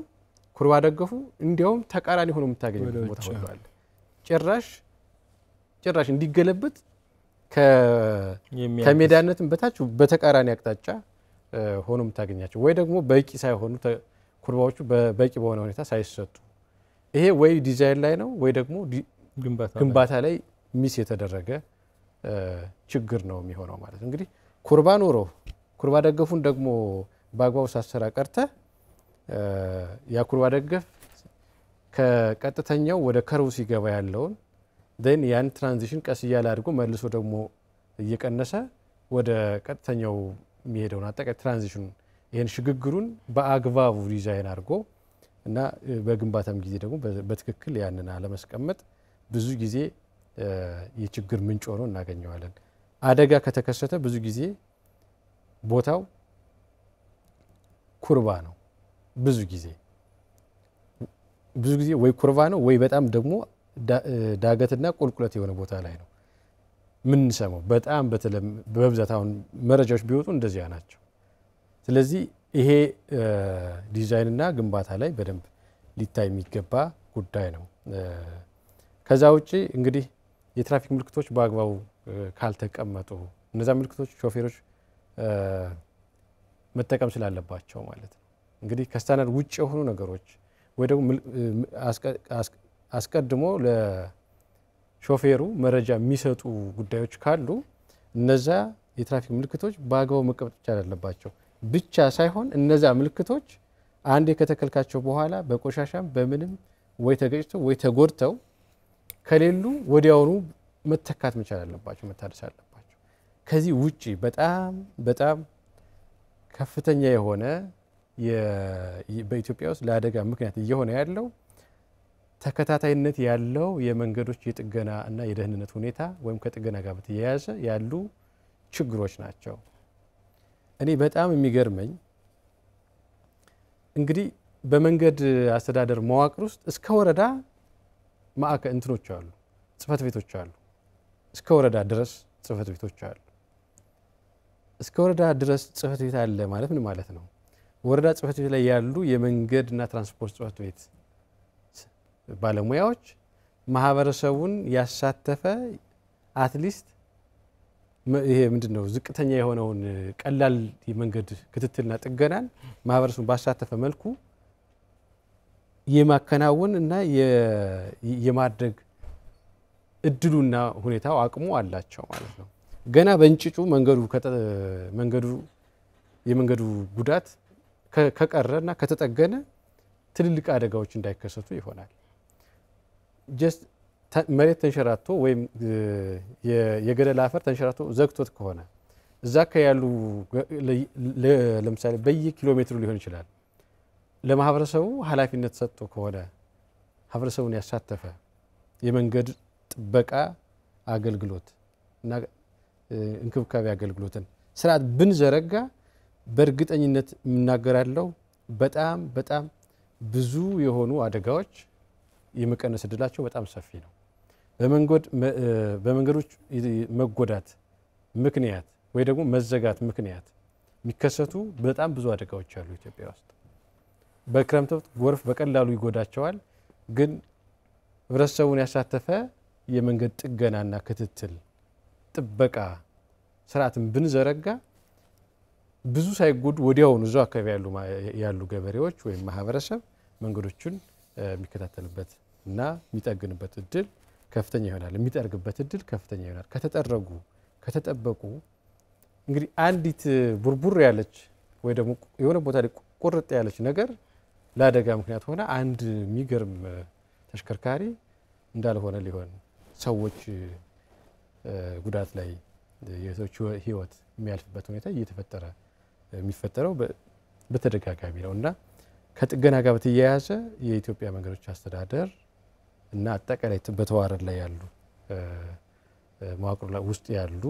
ኩርባ ደገፉ እንዲያውም ተቃራኒ ሆኖ የምታገኙት ቦታ ሁሉ አለ። ጭራሽ እንዲገለብጥ ከሜዳነትም በታች በተቃራኒ አቅጣጫ ሆኖ የምታገኛቸው ወይ ደግሞ በቂ ሳይሆኑ ኩርባዎቹ በቂ በሆነ ሁኔታ ሳይሰጡ ይሄ ወይ ዲዛይን ላይ ነው ወይ ደግሞ ግንባታ ላይ ሚስ የተደረገ ችግር ነው የሚሆነው ማለት ነው። እንግዲህ ኩርባ ኖሮ ኩርባ ደገፉን ደግሞ በአግባቡ ሳሰራ ቀርተ ያ ኩርባ ደገፍ ከቀጥተኛው ወደ ከርቡ ሲገባ ያለውን then ያን ትራንዚሽን ቀስ እያለ አድርጎ መልሶ ደግሞ እየቀነሰ ወደ ቀጥተኛው የሚሄደውን አጠቃላይ ትራንዚሽን ይሄን ሽግግሩን በአግባቡ ዲዛይን አድርጎ እና በግንባታም ጊዜ ደግሞ በትክክል ያንን አለመስቀመጥ ብዙ ጊዜ የችግር ምንጭ ሆኖ እናገኘዋለን። አደጋ ከተከሰተ ብዙ ጊዜ ቦታው ኩርባ ነው። ብዙ ጊዜ ወይ ኩርባ ነው ወይ በጣም ደግሞ ዳገትና ቁልቁለት የሆነ ቦታ ላይ ነው ምን ሰማው በጣም በብዛት አሁን መረጃዎች ቢወጡ እንደዚያ ናቸው። ስለዚህ ይሄ ዲዛይንና ግንባታ ላይ በደንብ ሊታይ የሚገባ ጉዳይ ነው። ከዛ ውጪ እንግዲህ የትራፊክ ምልክቶች በአግባቡ ካልተቀመጡ እነዛ ምልክቶች ሾፌሮች መጠቀም ስላለባቸው ማለት ነው። እንግዲህ ከስታንዳርድ ውጭ የሆኑ ነገሮች ወይ ደግሞ አስቀድሞ ለሾፌሩ መረጃ የሚሰጡ ጉዳዮች ካሉ እነዛ የትራፊክ ምልክቶች በአግባቡ መቀመጥ አለባቸው ብቻ ሳይሆን እነዛ ምልክቶች አንዴ ከተከልካቸው በኋላ በቆሻሻም በምንም ወይ ተገጭተው ወይ ተጎድተው ከሌሉ ወዲያውኑ መተካት መቻል አለባቸው፣ መታደስ አለባቸው። ከዚህ ውጪ በጣም ከፍተኛ የሆነ በኢትዮጵያ ውስጥ ለአደጋ ምክንያት እየሆነ ያለው ተከታታይነት ያለው የመንገዶች የጥገና እና የደህንነት ሁኔታ ወይም ከጥገና ጋር በተያያዘ ያሉ ችግሮች ናቸው። እኔ በጣም የሚገርመኝ እንግዲህ በመንገድ አስተዳደር መዋቅር ውስጥ እስከ ወረዳ ማዕከል እንትኖች አሉ፣ ጽህፈት ቤቶች አሉ። እስከ ወረዳ ድረስ ጽህፈት ቤቶች አሉ። እስከ ወረዳ ድረስ ጽህፈት ቤት አለ ማለት ምን ማለት ነው? ወረዳ ጽህፈት ቤት ላይ ያሉ የመንገድና ትራንስፖርት ጽህፈት ቤት ባለሙያዎች ማህበረሰቡን ያሳተፈ አትሊስት ይሄ ምንድነው ዝቅተኛ የሆነውን ቀላል የመንገድ ክትትልና ጥገናን ማህበረሰቡን ባሳተፈ መልኩ የማከናወን እና የማድረግ እድሉና ሁኔታው አቅሙ አላቸው ማለት ነው። ገና በእንጭጩ የመንገዱ ጉዳት ከቀረና ከተጠገነ ትልልቅ አደጋዎች እንዳይከሰቱ ይሆናል። ጀስት መሬት ተንሸራቶ ወይም የገደል አፈር ተንሸራቶ ዘግቶት ከሆነ እዛ ያሉ ለምሳሌ በየኪሎ ሜትሩ ሊሆን ይችላል ለማህበረሰቡ ኃላፊነት ሰጥቶ ከሆነ ማህበረሰቡን ያሳተፈ የመንገድ ጥበቃ አገልግሎት እና እንክብካቤ አገልግሎትን ስርዓት ብንዘረጋ በእርግጠኝነት የምናገራለው በጣም ብዙ የሆኑ አደጋዎች የመቀነስ እድላቸው በጣም ሰፊ ነው። በመንገዶች መጎዳት ምክንያት ወይ ደግሞ መዘጋት ምክንያት የሚከሰቱ በጣም ብዙ አደጋዎች አሉ ኢትዮጵያ ውስጥ። በክረምት ወቅት ጎርፍ በቀላሉ ይጎዳቸዋል፣ ግን ህብረተሰቡን ያሳተፈ የመንገድ ጥገናና ክትትል ጥበቃ ስርዓትን ብንዘረጋ ብዙ ሳይጎዱ ወዲያውኑ እዛው አካባቢ ያሉ ገበሬዎች ወይም ማህበረሰብ መንገዶችን የሚከታተልበት እና የሚጠግንበት እድል ከፍተኛ ይሆናል። የሚጠርግበት እድል ከፍተኛ ይሆናል። ከተጠበቁ እንግዲህ አንዲት ቡርቡር ያለች ወይ ደግሞ የሆነ ቦታ ላይ ቁርጥ ያለች ነገር ለአደጋ ምክንያት ሆነ አንድ የሚገርም ተሽከርካሪ እንዳልሆነ ሊሆን ሰዎች ጉዳት ላይ የሰዎች ህይወት የሚያልፍበት ሁኔታ የሚፈጠረው በተደጋጋሚ ነው እና ከጥገና ጋር በተያያዘ የኢትዮጵያ መንገዶች አስተዳደር እና አጠቃላይ በተዋረድ ላይ ያሉ መዋቅር ውስጥ ያሉ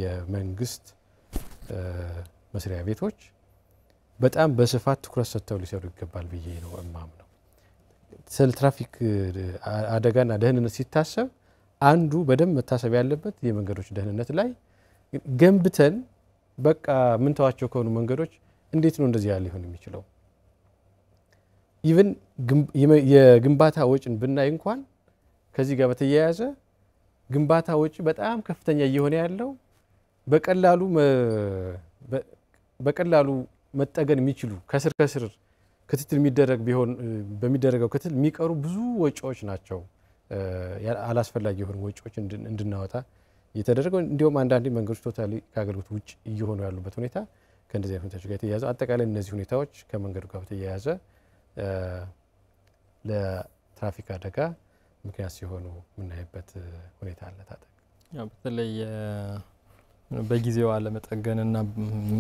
የመንግስት መስሪያ ቤቶች በጣም በስፋት ትኩረት ሰጥተው ሊሰሩ ይገባል ብዬ ነው እማምነው። ስለ ትራፊክ አደጋና ደህንነት ሲታሰብ አንዱ በደንብ መታሰብ ያለበት የመንገዶች ደህንነት ላይ ገንብተን በቃ ምን ተዋቸው ከሆኑ መንገዶች እንዴት ነው እንደዚህ ያለ ሊሆን የሚችለው? ኢቭን የግንባታ ወጪን ብናይ እንኳን ከዚህ ጋር በተያያዘ ግንባታ ወጪ በጣም ከፍተኛ እየሆነ ያለው በቀላሉ መጠገን የሚችሉ ከስር ክትትል የሚደረግ ቢሆን በሚደረገው ክትትል የሚቀሩ ብዙ ወጪዎች ናቸው። አላስፈላጊ የሆኑ ወጪዎች እንድናወጣ እየተደረገው እንዲሁም አንዳንድ መንገዶች ቶታሊ ከአገልግሎት ውጭ እየሆኑ ያሉበት ሁኔታ ከእንደዚህ አይነት ሁኔታዎች ጋር የተያያዘ አጠቃላይ እነዚህ ሁኔታዎች ከመንገዱ ጋር በተያያዘ ለትራፊክ አደጋ ምክንያት ሲሆኑ የምናይበት ሁኔታ አለ። ታጠቅ በተለይ በጊዜው አለመጠገንና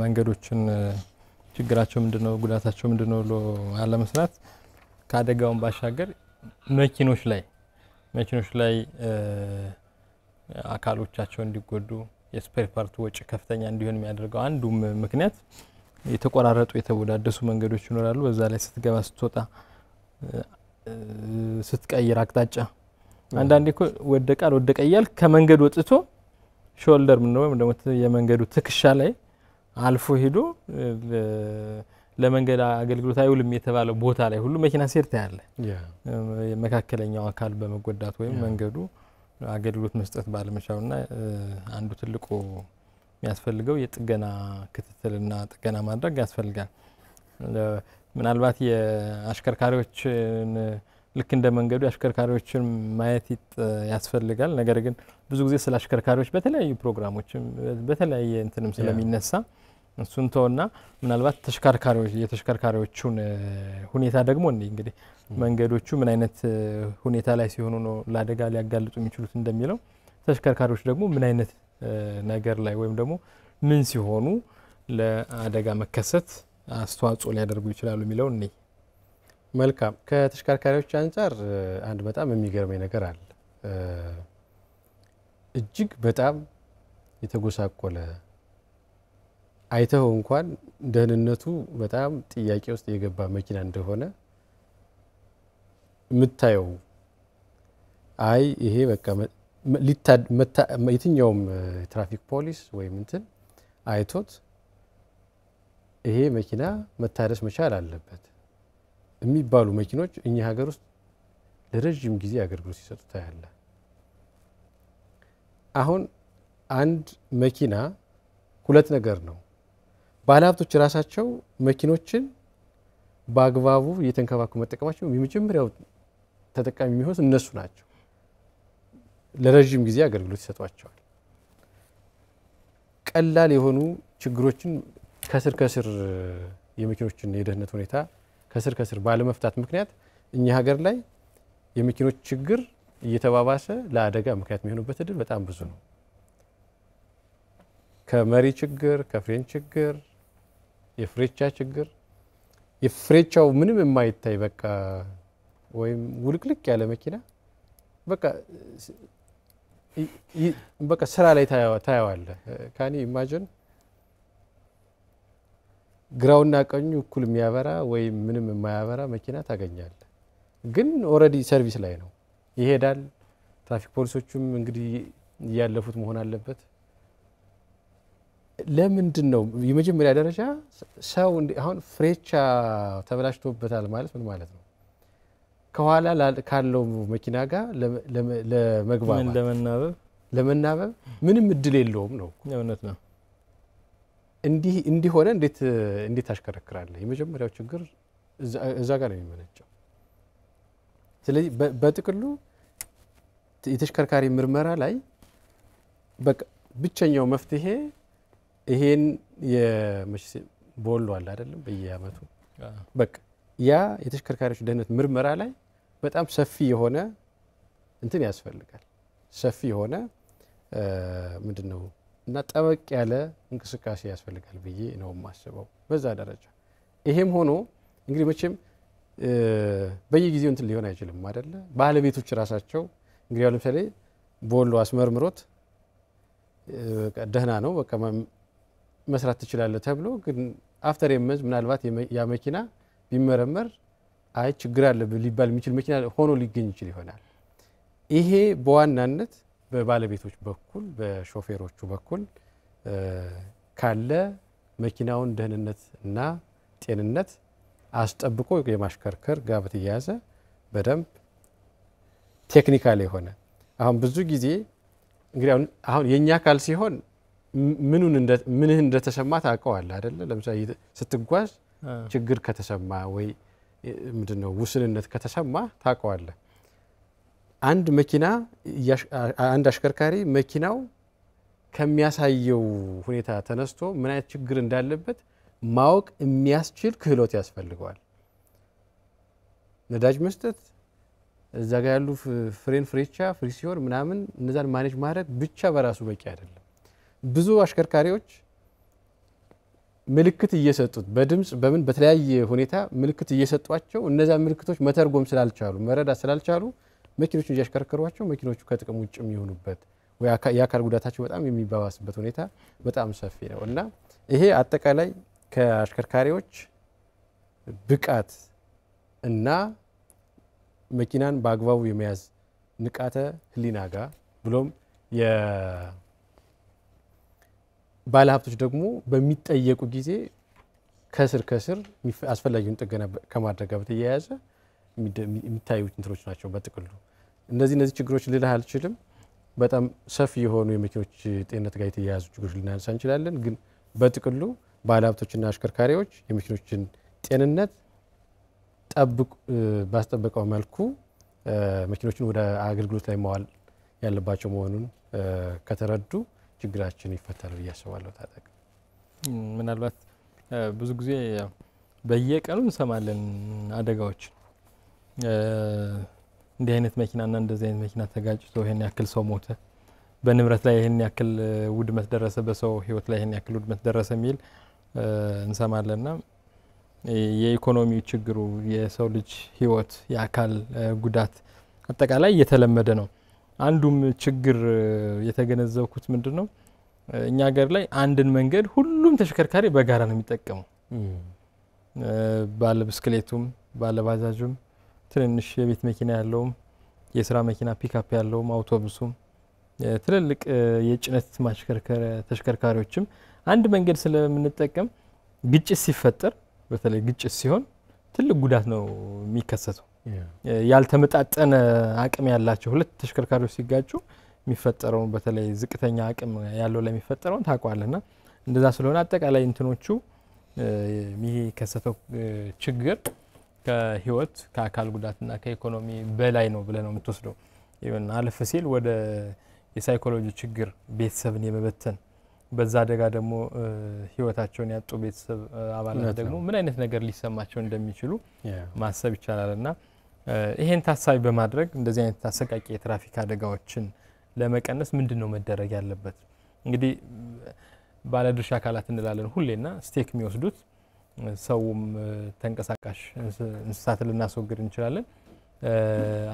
መንገዶችን ችግራቸው ምንድነው ጉዳታቸው ምንድነው ብሎ አለመስራት ከአደጋውን ባሻገር መኪኖች ላይ አካሎቻቸው እንዲጎዱ የስፔር ፓርት ወጪ ከፍተኛ እንዲሆን የሚያደርገው አንዱ ምክንያት የተቆራረጡ የተወዳደሱ መንገዶች ይኖራሉ። በዛ ላይ ስትገባ ስትወጣ ስትቀይር አቅጣጫ አንዳንዴ እኮ ወደቀ ይያል ከመንገድ ወጥቶ ሾልደር ምን ነው ደግሞ የመንገዱ ትክሻ ላይ አልፎ ሄዶ ለመንገድ አገልግሎት አይውልም የተባለው ቦታ ላይ ሁሉ መኪና ሲርታ ያለ የመካከለኛው አካል በመጎዳት ወይም መንገዱ አገልግሎት መስጠት ባለመቻሉና አንዱ ትልቁ የሚያስፈልገው የጥገና ክትትልና ጥገና ማድረግ ያስፈልጋል። ምናልባት የአሽከርካሪዎችን ልክ እንደ መንገዱ አሽከርካሪዎችን ማየት ያስፈልጋል። ነገር ግን ብዙ ጊዜ ስለ አሽከርካሪዎች በተለያዩ ፕሮግራሞችም በተለያየ እንትንም ስለሚነሳ እሱን ተውና ምናልባት የተሽከርካሪዎቹን ሁኔታ ደግሞ እንግዲህ መንገዶቹ ምን አይነት ሁኔታ ላይ ሲሆኑ ነው ለአደጋ ሊያጋልጡ የሚችሉት እንደሚለው ተሽከርካሪዎች ደግሞ ምን አይነት ነገር ላይ ወይም ደግሞ ምን ሲሆኑ ለአደጋ መከሰት አስተዋጽኦ ሊያደርጉ ይችላሉ የሚለው እኔ መልካም ከተሽከርካሪዎች አንፃር አንድ በጣም የሚገርመኝ ነገር አለ። እጅግ በጣም የተጎሳቆለ አይተው እንኳን ደህንነቱ በጣም ጥያቄ ውስጥ የገባ መኪና እንደሆነ የምታየው አይ ይሄ በቃ የትኛውም ትራፊክ ፖሊስ ወይም እንትን አይቶት ይሄ መኪና መታደስ መቻል አለበት የሚባሉ መኪኖች እኛ ሀገር ውስጥ ለረጅም ጊዜ አገልግሎት ሲሰጡ ታያለ። አሁን አንድ መኪና ሁለት ነገር ነው። ባለሀብቶች ራሳቸው መኪኖችን በአግባቡ እየተንከባከቡ መጠቀማቸው የመጀመሪያው ተጠቃሚ የሚሆኑት እነሱ ናቸው። ለረጅም ጊዜ አገልግሎት ይሰጧቸዋል። ቀላል የሆኑ ችግሮችን ከስር የመኪኖችን የደህንነት ሁኔታ ከስር ባለመፍታት ምክንያት እኛ ሀገር ላይ የመኪኖች ችግር እየተባባሰ ለአደጋ ምክንያት የሚሆኑበት እድል በጣም ብዙ ነው። ከመሪ ችግር፣ ከፍሬን ችግር፣ የፍሬቻ ችግር፣ የፍሬቻው ምንም የማይታይ በቃ ወይም ውልቅልቅ ያለ መኪና በቃ ስራ ላይ ታያዋለ። ካኒ ኢማጂን ግራውና ቀኙ እኩል የሚያበራ ወይም ምንም የማያበራ መኪና ታገኛለ። ግን ኦሬዲ ሰርቪስ ላይ ነው ይሄዳል። ትራፊክ ፖሊሶቹም እንግዲህ ያለፉት መሆን አለበት። ለምንድን ነው የመጀመሪያ ደረጃ ሰው አሁን ፍሬቻ ተበላሽቶበታል ማለት ምን ማለት ነው? ከኋላ ካለው መኪና ጋር ለመግባባት ለመናበብ ምንም እድል የለውም ነው። እውነት ነው። እንዲህ ሆነ እንዴት ታሽከረክራለህ? የመጀመሪያው ችግር እዛ ጋር ነው የሚመነጨው። ስለዚህ በጥቅሉ የተሽከርካሪ ምርመራ ላይ በቃ ብቸኛው መፍትሄ ይሄን ቦሎ አለ አይደለም በየአመቱ በቃ ያ የተሽከርካሪዎች ደህንነት ምርመራ ላይ በጣም ሰፊ የሆነ እንትን ያስፈልጋል። ሰፊ የሆነ ምንድነው እና ጠበቅ ያለ እንቅስቃሴ ያስፈልጋል ብዬ ነው የማስበው በዛ ደረጃ። ይሄም ሆኖ እንግዲህ መቼም በየጊዜው እንትን ሊሆን አይችልም አይደለ? ባለቤቶች ራሳቸው እንግዲህ ለምሳሌ ቦሎ አስመርምሮት ደህና ነው በቃ መስራት ትችላለህ ተብሎ ግን አፍተር የመዝ ምናልባት ያ መኪና ቢመረመር አይ ችግር አለ ሊባል የሚችል መኪና ሆኖ ሊገኝ ይችል ይሆናል። ይሄ በዋናነት በባለቤቶች በኩል በሾፌሮቹ በኩል ካለ መኪናውን ደህንነት እና ጤንነት አስጠብቆ የማሽከርከር ጋር በተያያዘ በደንብ ቴክኒካል የሆነ አሁን ብዙ ጊዜ እንግዲህ አሁን የኛ አካል ሲሆን ምንህ እንደተሰማ ታውቀዋለህ አይደለ? ለምሳሌ ስትጓዝ ችግር ከተሰማ ወይ ምንድነው ውስንነት ከተሰማ ታውቀዋለህ። አንድ መኪና አንድ አሽከርካሪ መኪናው ከሚያሳየው ሁኔታ ተነስቶ ምን አይነት ችግር እንዳለበት ማወቅ የሚያስችል ክህሎት ያስፈልገዋል። ነዳጅ መስጠት እዛ ጋር ያሉ ፍሬቻ ፍሪሲዮን ምናምን እነዛን ማኔጅ ማድረግ ብቻ በራሱ በቂ አይደለም። ብዙ አሽከርካሪዎች ምልክት እየሰጡት በድምጽ በምን በተለያየ ሁኔታ ምልክት እየሰጧቸው እነዛ ምልክቶች መተርጎም ስላልቻሉ መረዳት ስላልቻሉ መኪኖችን እያሽከረከሯቸው መኪኖቹ ከጥቅም ውጭ የሚሆኑበት ወይ የአካል ጉዳታቸው በጣም የሚባባስበት ሁኔታ በጣም ሰፊ ነው እና ይሄ አጠቃላይ ከአሽከርካሪዎች ብቃት እና መኪናን በአግባቡ የመያዝ ንቃተ ህሊና ጋር ብሎም ባለሀብቶች ደግሞ በሚጠየቁ ጊዜ ከስር አስፈላጊውን ጥገና ከማድረግ ጋር በተያያዘ የሚታዩ እንትሮች ናቸው። በጥቅሉ እነዚህ ችግሮች ልልህ አልችልም። በጣም ሰፊ የሆኑ የመኪኖች ጤንነት ጋር የተያያዙ ችግሮች ልናነሳ እንችላለን። ግን በጥቅሉ ባለሀብቶችና አሽከርካሪዎች የመኪኖችን ጤንነት ባስጠበቀው መልኩ መኪኖችን ወደ አገልግሎት ላይ ማዋል ያለባቸው መሆኑን ከተረዱ ችግራችን ይፈታል ብዬ አስባለሁ። ታጠቅ ምናልባት ብዙ ጊዜ በየቀኑ እንሰማለን አደጋዎች እንዲህ አይነት መኪናና እንደዚህ አይነት መኪና ተጋጭቶ ይሄን ያክል ሰው ሞተ፣ በንብረት ላይ ይሄን ያክል ውድመት ደረሰ፣ በሰው ህይወት ላይ ይሄን ያክል ውድመት ደረሰ የሚል እንሰማለንና የኢኮኖሚ ችግሩ የሰው ልጅ ህይወት የአካል ጉዳት አጠቃላይ እየተለመደ ነው። አንዱም ችግር የተገነዘብኩት ምንድነው እኛ ሀገር ላይ አንድን መንገድ ሁሉም ተሽከርካሪ በጋራ ነው የሚጠቀመው። ባለ ብስክሌቱም ባለ ባጃጁም ትንንሽ የቤት መኪና ያለውም የስራ መኪና ፒካፕ ያለውም አውቶቡሱም ትልልቅ የጭነት ማሽከርከር ተሽከርካሪዎችም አንድ መንገድ ስለምንጠቀም ግጭት ሲፈጠር በተለይ ግጭት ሲሆን ትልቅ ጉዳት ነው የሚከሰተው። ያልተመጣጠነ አቅም ያላቸው ሁለት ተሽከርካሪዎች ሲጋጩ የሚፈጠረው በተለይ ዝቅተኛ አቅም ያለው ለሚፈጠረው ታቋለና እንደዛ ስለሆነ አጠቃላይ እንትኖቹ የሚከሰተው ችግር ከህይወት ከአካል ጉዳትና ከኢኮኖሚ በላይ ነው ብለ ነው የምትወስደው። ይሄን አለፈ ሲል ወደ የሳይኮሎጂ ችግር ቤተሰብን የመበተን በዛ አደጋ ደግሞ ህይወታቸውን ያጡ ቤተሰብ አባላት ደግሞ ምን አይነት ነገር ሊሰማቸው እንደሚችሉ ማሰብ ይቻላልና ይሄን ታሳቢ በማድረግ እንደዚህ አይነት አሰቃቂ የትራፊክ አደጋዎችን ለመቀነስ ምንድነው መደረግ ያለበት? እንግዲህ ባለድርሻ አካላት እንላለን ሁሌና ስቴክ የሚወስዱት ሰውም ተንቀሳቃሽ እንስሳትን ልናስወግድ እንችላለን።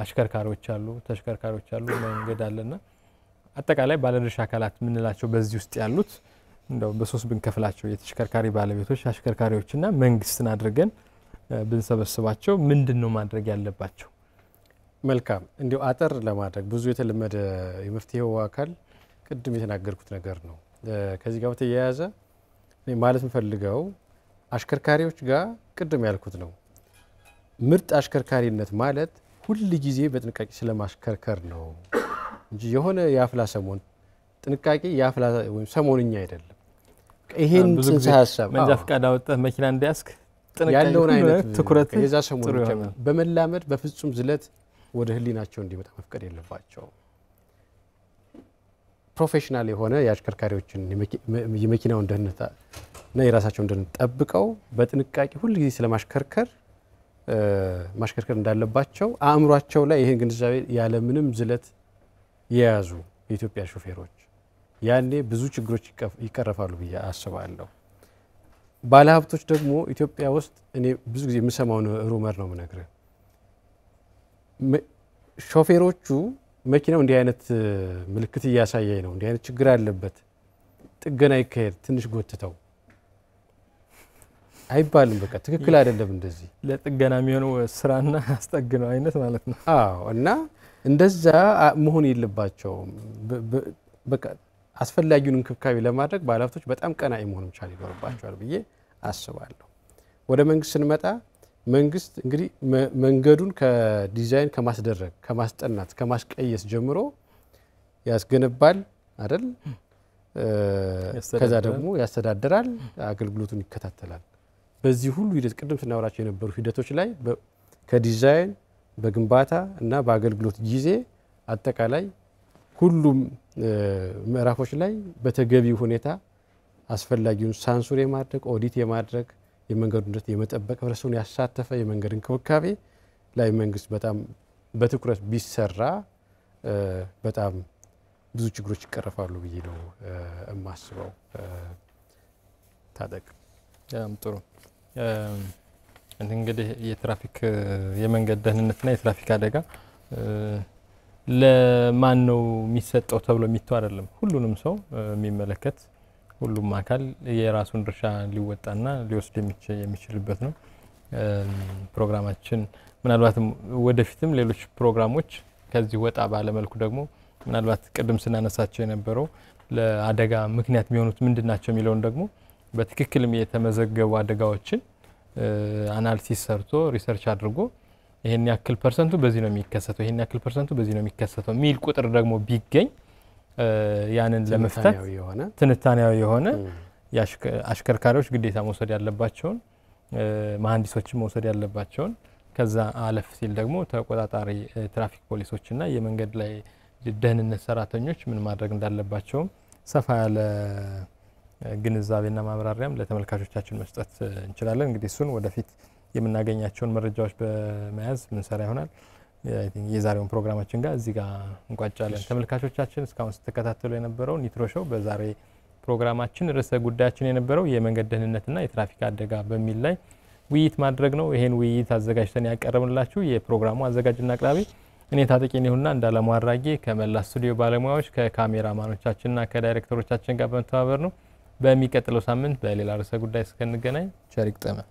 አሽከርካሪዎች አሉ፣ ተሽከርካሪዎች አሉ፣ መንገድ አለና አጠቃላይ ባለድርሻ አካላት ምንላቸው በዚህ ውስጥ ያሉት እንደው በሶስት ብንከፍላቸው የተሽከርካሪ ባለቤቶች አሽከርካሪዎችና መንግስትን አድርገን ብንሰበስባቸው ምንድነው ማድረግ ያለባቸው? መልካም እንዲው አጠር ለማድረግ ብዙ የተለመደ የመፍትሄው አካል ቅድም የተናገርኩት ነገር ነው። ከዚህ ጋር ተያያዘ ማለት ምፈልገው አሽከርካሪዎች ጋር ቅድም ያልኩት ነው። ምርጥ አሽከርካሪነት ማለት ሁሉ ጊዜ በጥንቃቄ ስለማሽከርከር ነው እንጂ የሆነ ያፍላ ሰሞን ጥንቃቄ ያፍላ ወይም ሰሞንኛ አይደለም። ይሄን ጽንሰ ሐሳብ መንጃ ፈቃድ አውጥተህ መኪና እንዲያስክ ጥንቃቄ ያለውን አይነት ትኩረት የዛ ሰሞን በመላመድ በፍጹም ዝለት ወደ ህሊናቸው እንዲመጣ መፍቀድ የለባቸው። ፕሮፌሽናል የሆነ የአሽከርካሪዎችን የመኪናውን ደህንነት እና የራሳቸውን ደህንነት ጠብቀው በጥንቃቄ ሁሉ ጊዜ ስለማሽከርከር ማሽከርከር እንዳለባቸው አእምሯቸው ላይ ይሄን ግንዛቤ ያለ ምንም ዝለት የያዙ የኢትዮጵያ ሾፌሮች ያኔ ብዙ ችግሮች ይቀርፋሉ ብዬ አስባለሁ። ባለሀብቶች ደግሞ ኢትዮጵያ ውስጥ እኔ ብዙ ጊዜ የምሰማው ሩመር ነው የምነግርህ። ሾፌሮቹ መኪናው እንዲህ አይነት ምልክት እያሳየኝ ነው፣ እንዲህ አይነት ችግር አለበት፣ ጥገና ይካሄድ ትንሽ ጎትተው አይባልም። በቃ ትክክል አይደለም። እንደዚህ ለጥገና የሚሆነው ስራና አስጠግነው አይነት ማለት ነው። አዎ እና እንደዛ መሆን የለባቸውም። በቃ አስፈላጊውን እንክብካቤ ለማድረግ ባለሀብቶች በጣም ቀናኢ መሆን መቻል ይኖርባቸዋል ብዬ አስባለሁ። ወደ መንግስት ስንመጣ መንግስት እንግዲህ መንገዱን ከዲዛይን ከማስደረግ ከማስጠናት ከማስቀየስ ጀምሮ ያስገነባል አይደል? ከዛ ደግሞ ያስተዳድራል፣ አገልግሎቱን ይከታተላል። በዚህ ሁሉ ሂደት ቅድም ስናወራቸው የነበሩ ሂደቶች ላይ ከዲዛይን በግንባታ እና በአገልግሎት ጊዜ አጠቃላይ ሁሉም ምዕራፎች ላይ በተገቢ ሁኔታ አስፈላጊውን ሳንሱር የማድረግ ኦዲት የማድረግ የመንገዱን ደህንነት የመጠበቅ ህብረተሰቡን ያሳተፈ የመንገድ እንክብካቤ ላይ መንግስት በጣም በትኩረት ቢሰራ በጣም ብዙ ችግሮች ይቀርፋሉ ብዬ ነው የማስበው። ታጠቅ ጥሩ። እንግዲህ የትራፊክ የመንገድ ደህንነትና የትራፊክ አደጋ ለማን ነው የሚሰጠው ተብሎ የሚተው አይደለም። ሁሉንም ሰው የሚመለከት ሁሉም አካል የራሱን ድርሻ ሊወጣና ሊወስድ የሚችልበት ነው። ፕሮግራማችን ምናልባትም ወደፊትም ሌሎች ፕሮግራሞች ከዚህ ወጣ ባለ መልኩ ደግሞ ምናልባት ቅድም ስናነሳቸው የነበረው ለአደጋ ምክንያት የሚሆኑት ምንድናቸው የሚለውን ደግሞ በትክክልም የተመዘገቡ አደጋዎችን አናሊሲስ ሰርቶ ሪሰርች አድርጎ ይሄን ያክል ፐርሰንቱ በዚህ ነው የሚከሰተው፣ ይሄን ያክል ፐርሰንቱ በዚህ ነው የሚከሰተው ሚል ቁጥር ደግሞ ቢገኝ ያንን ለመፍታት ትንታኔያዊ የሆነ አሽከርካሪዎች ግዴታ መውሰድ ያለባቸውን መሐንዲሶችን መውሰድ ያለባቸውን ከዛ አለፍ ሲል ደግሞ ተቆጣጣሪ ትራፊክ ፖሊሶችና የመንገድ ላይ ደህንነት ሰራተኞች ምን ማድረግ እንዳለባቸው ሰፋ ያለ ግንዛቤና ማብራሪያም ለተመልካቾቻችን መስጠት እንችላለን። እንግዲህ እሱን ወደፊት የምናገኛቸውን መረጃዎች በመያዝ ምን ሰራ ይሆናል። የዛሬውን ፕሮግራማችን ጋር እዚህ ጋር እንቋጫለን። ተመልካቾቻችን እስካሁን ስትከታተሉ የነበረው ኒትሮ ሾው በዛሬ ፕሮግራማችን ርዕሰ ጉዳያችን የነበረው የመንገድ ደህንነትና የትራፊክ አደጋ በሚል ላይ ውይይት ማድረግ ነው። ይሄን ውይይት አዘጋጅተን ያቀርብንላችሁ የፕሮግራሙ አዘጋጅና አቅራቢ እኔ ታጠቂን ይሁንና እንዳለማው አድራጌ ከመላ ስቱዲዮ ባለሙያዎች ከካሜራማኖቻችንና ከዳይሬክተሮቻችን ጋር በመተባበር ነው። በሚቀጥለው ሳምንት በሌላ ርዕሰ ጉዳይ እስከንገናኝ ቸር ይግጠመን።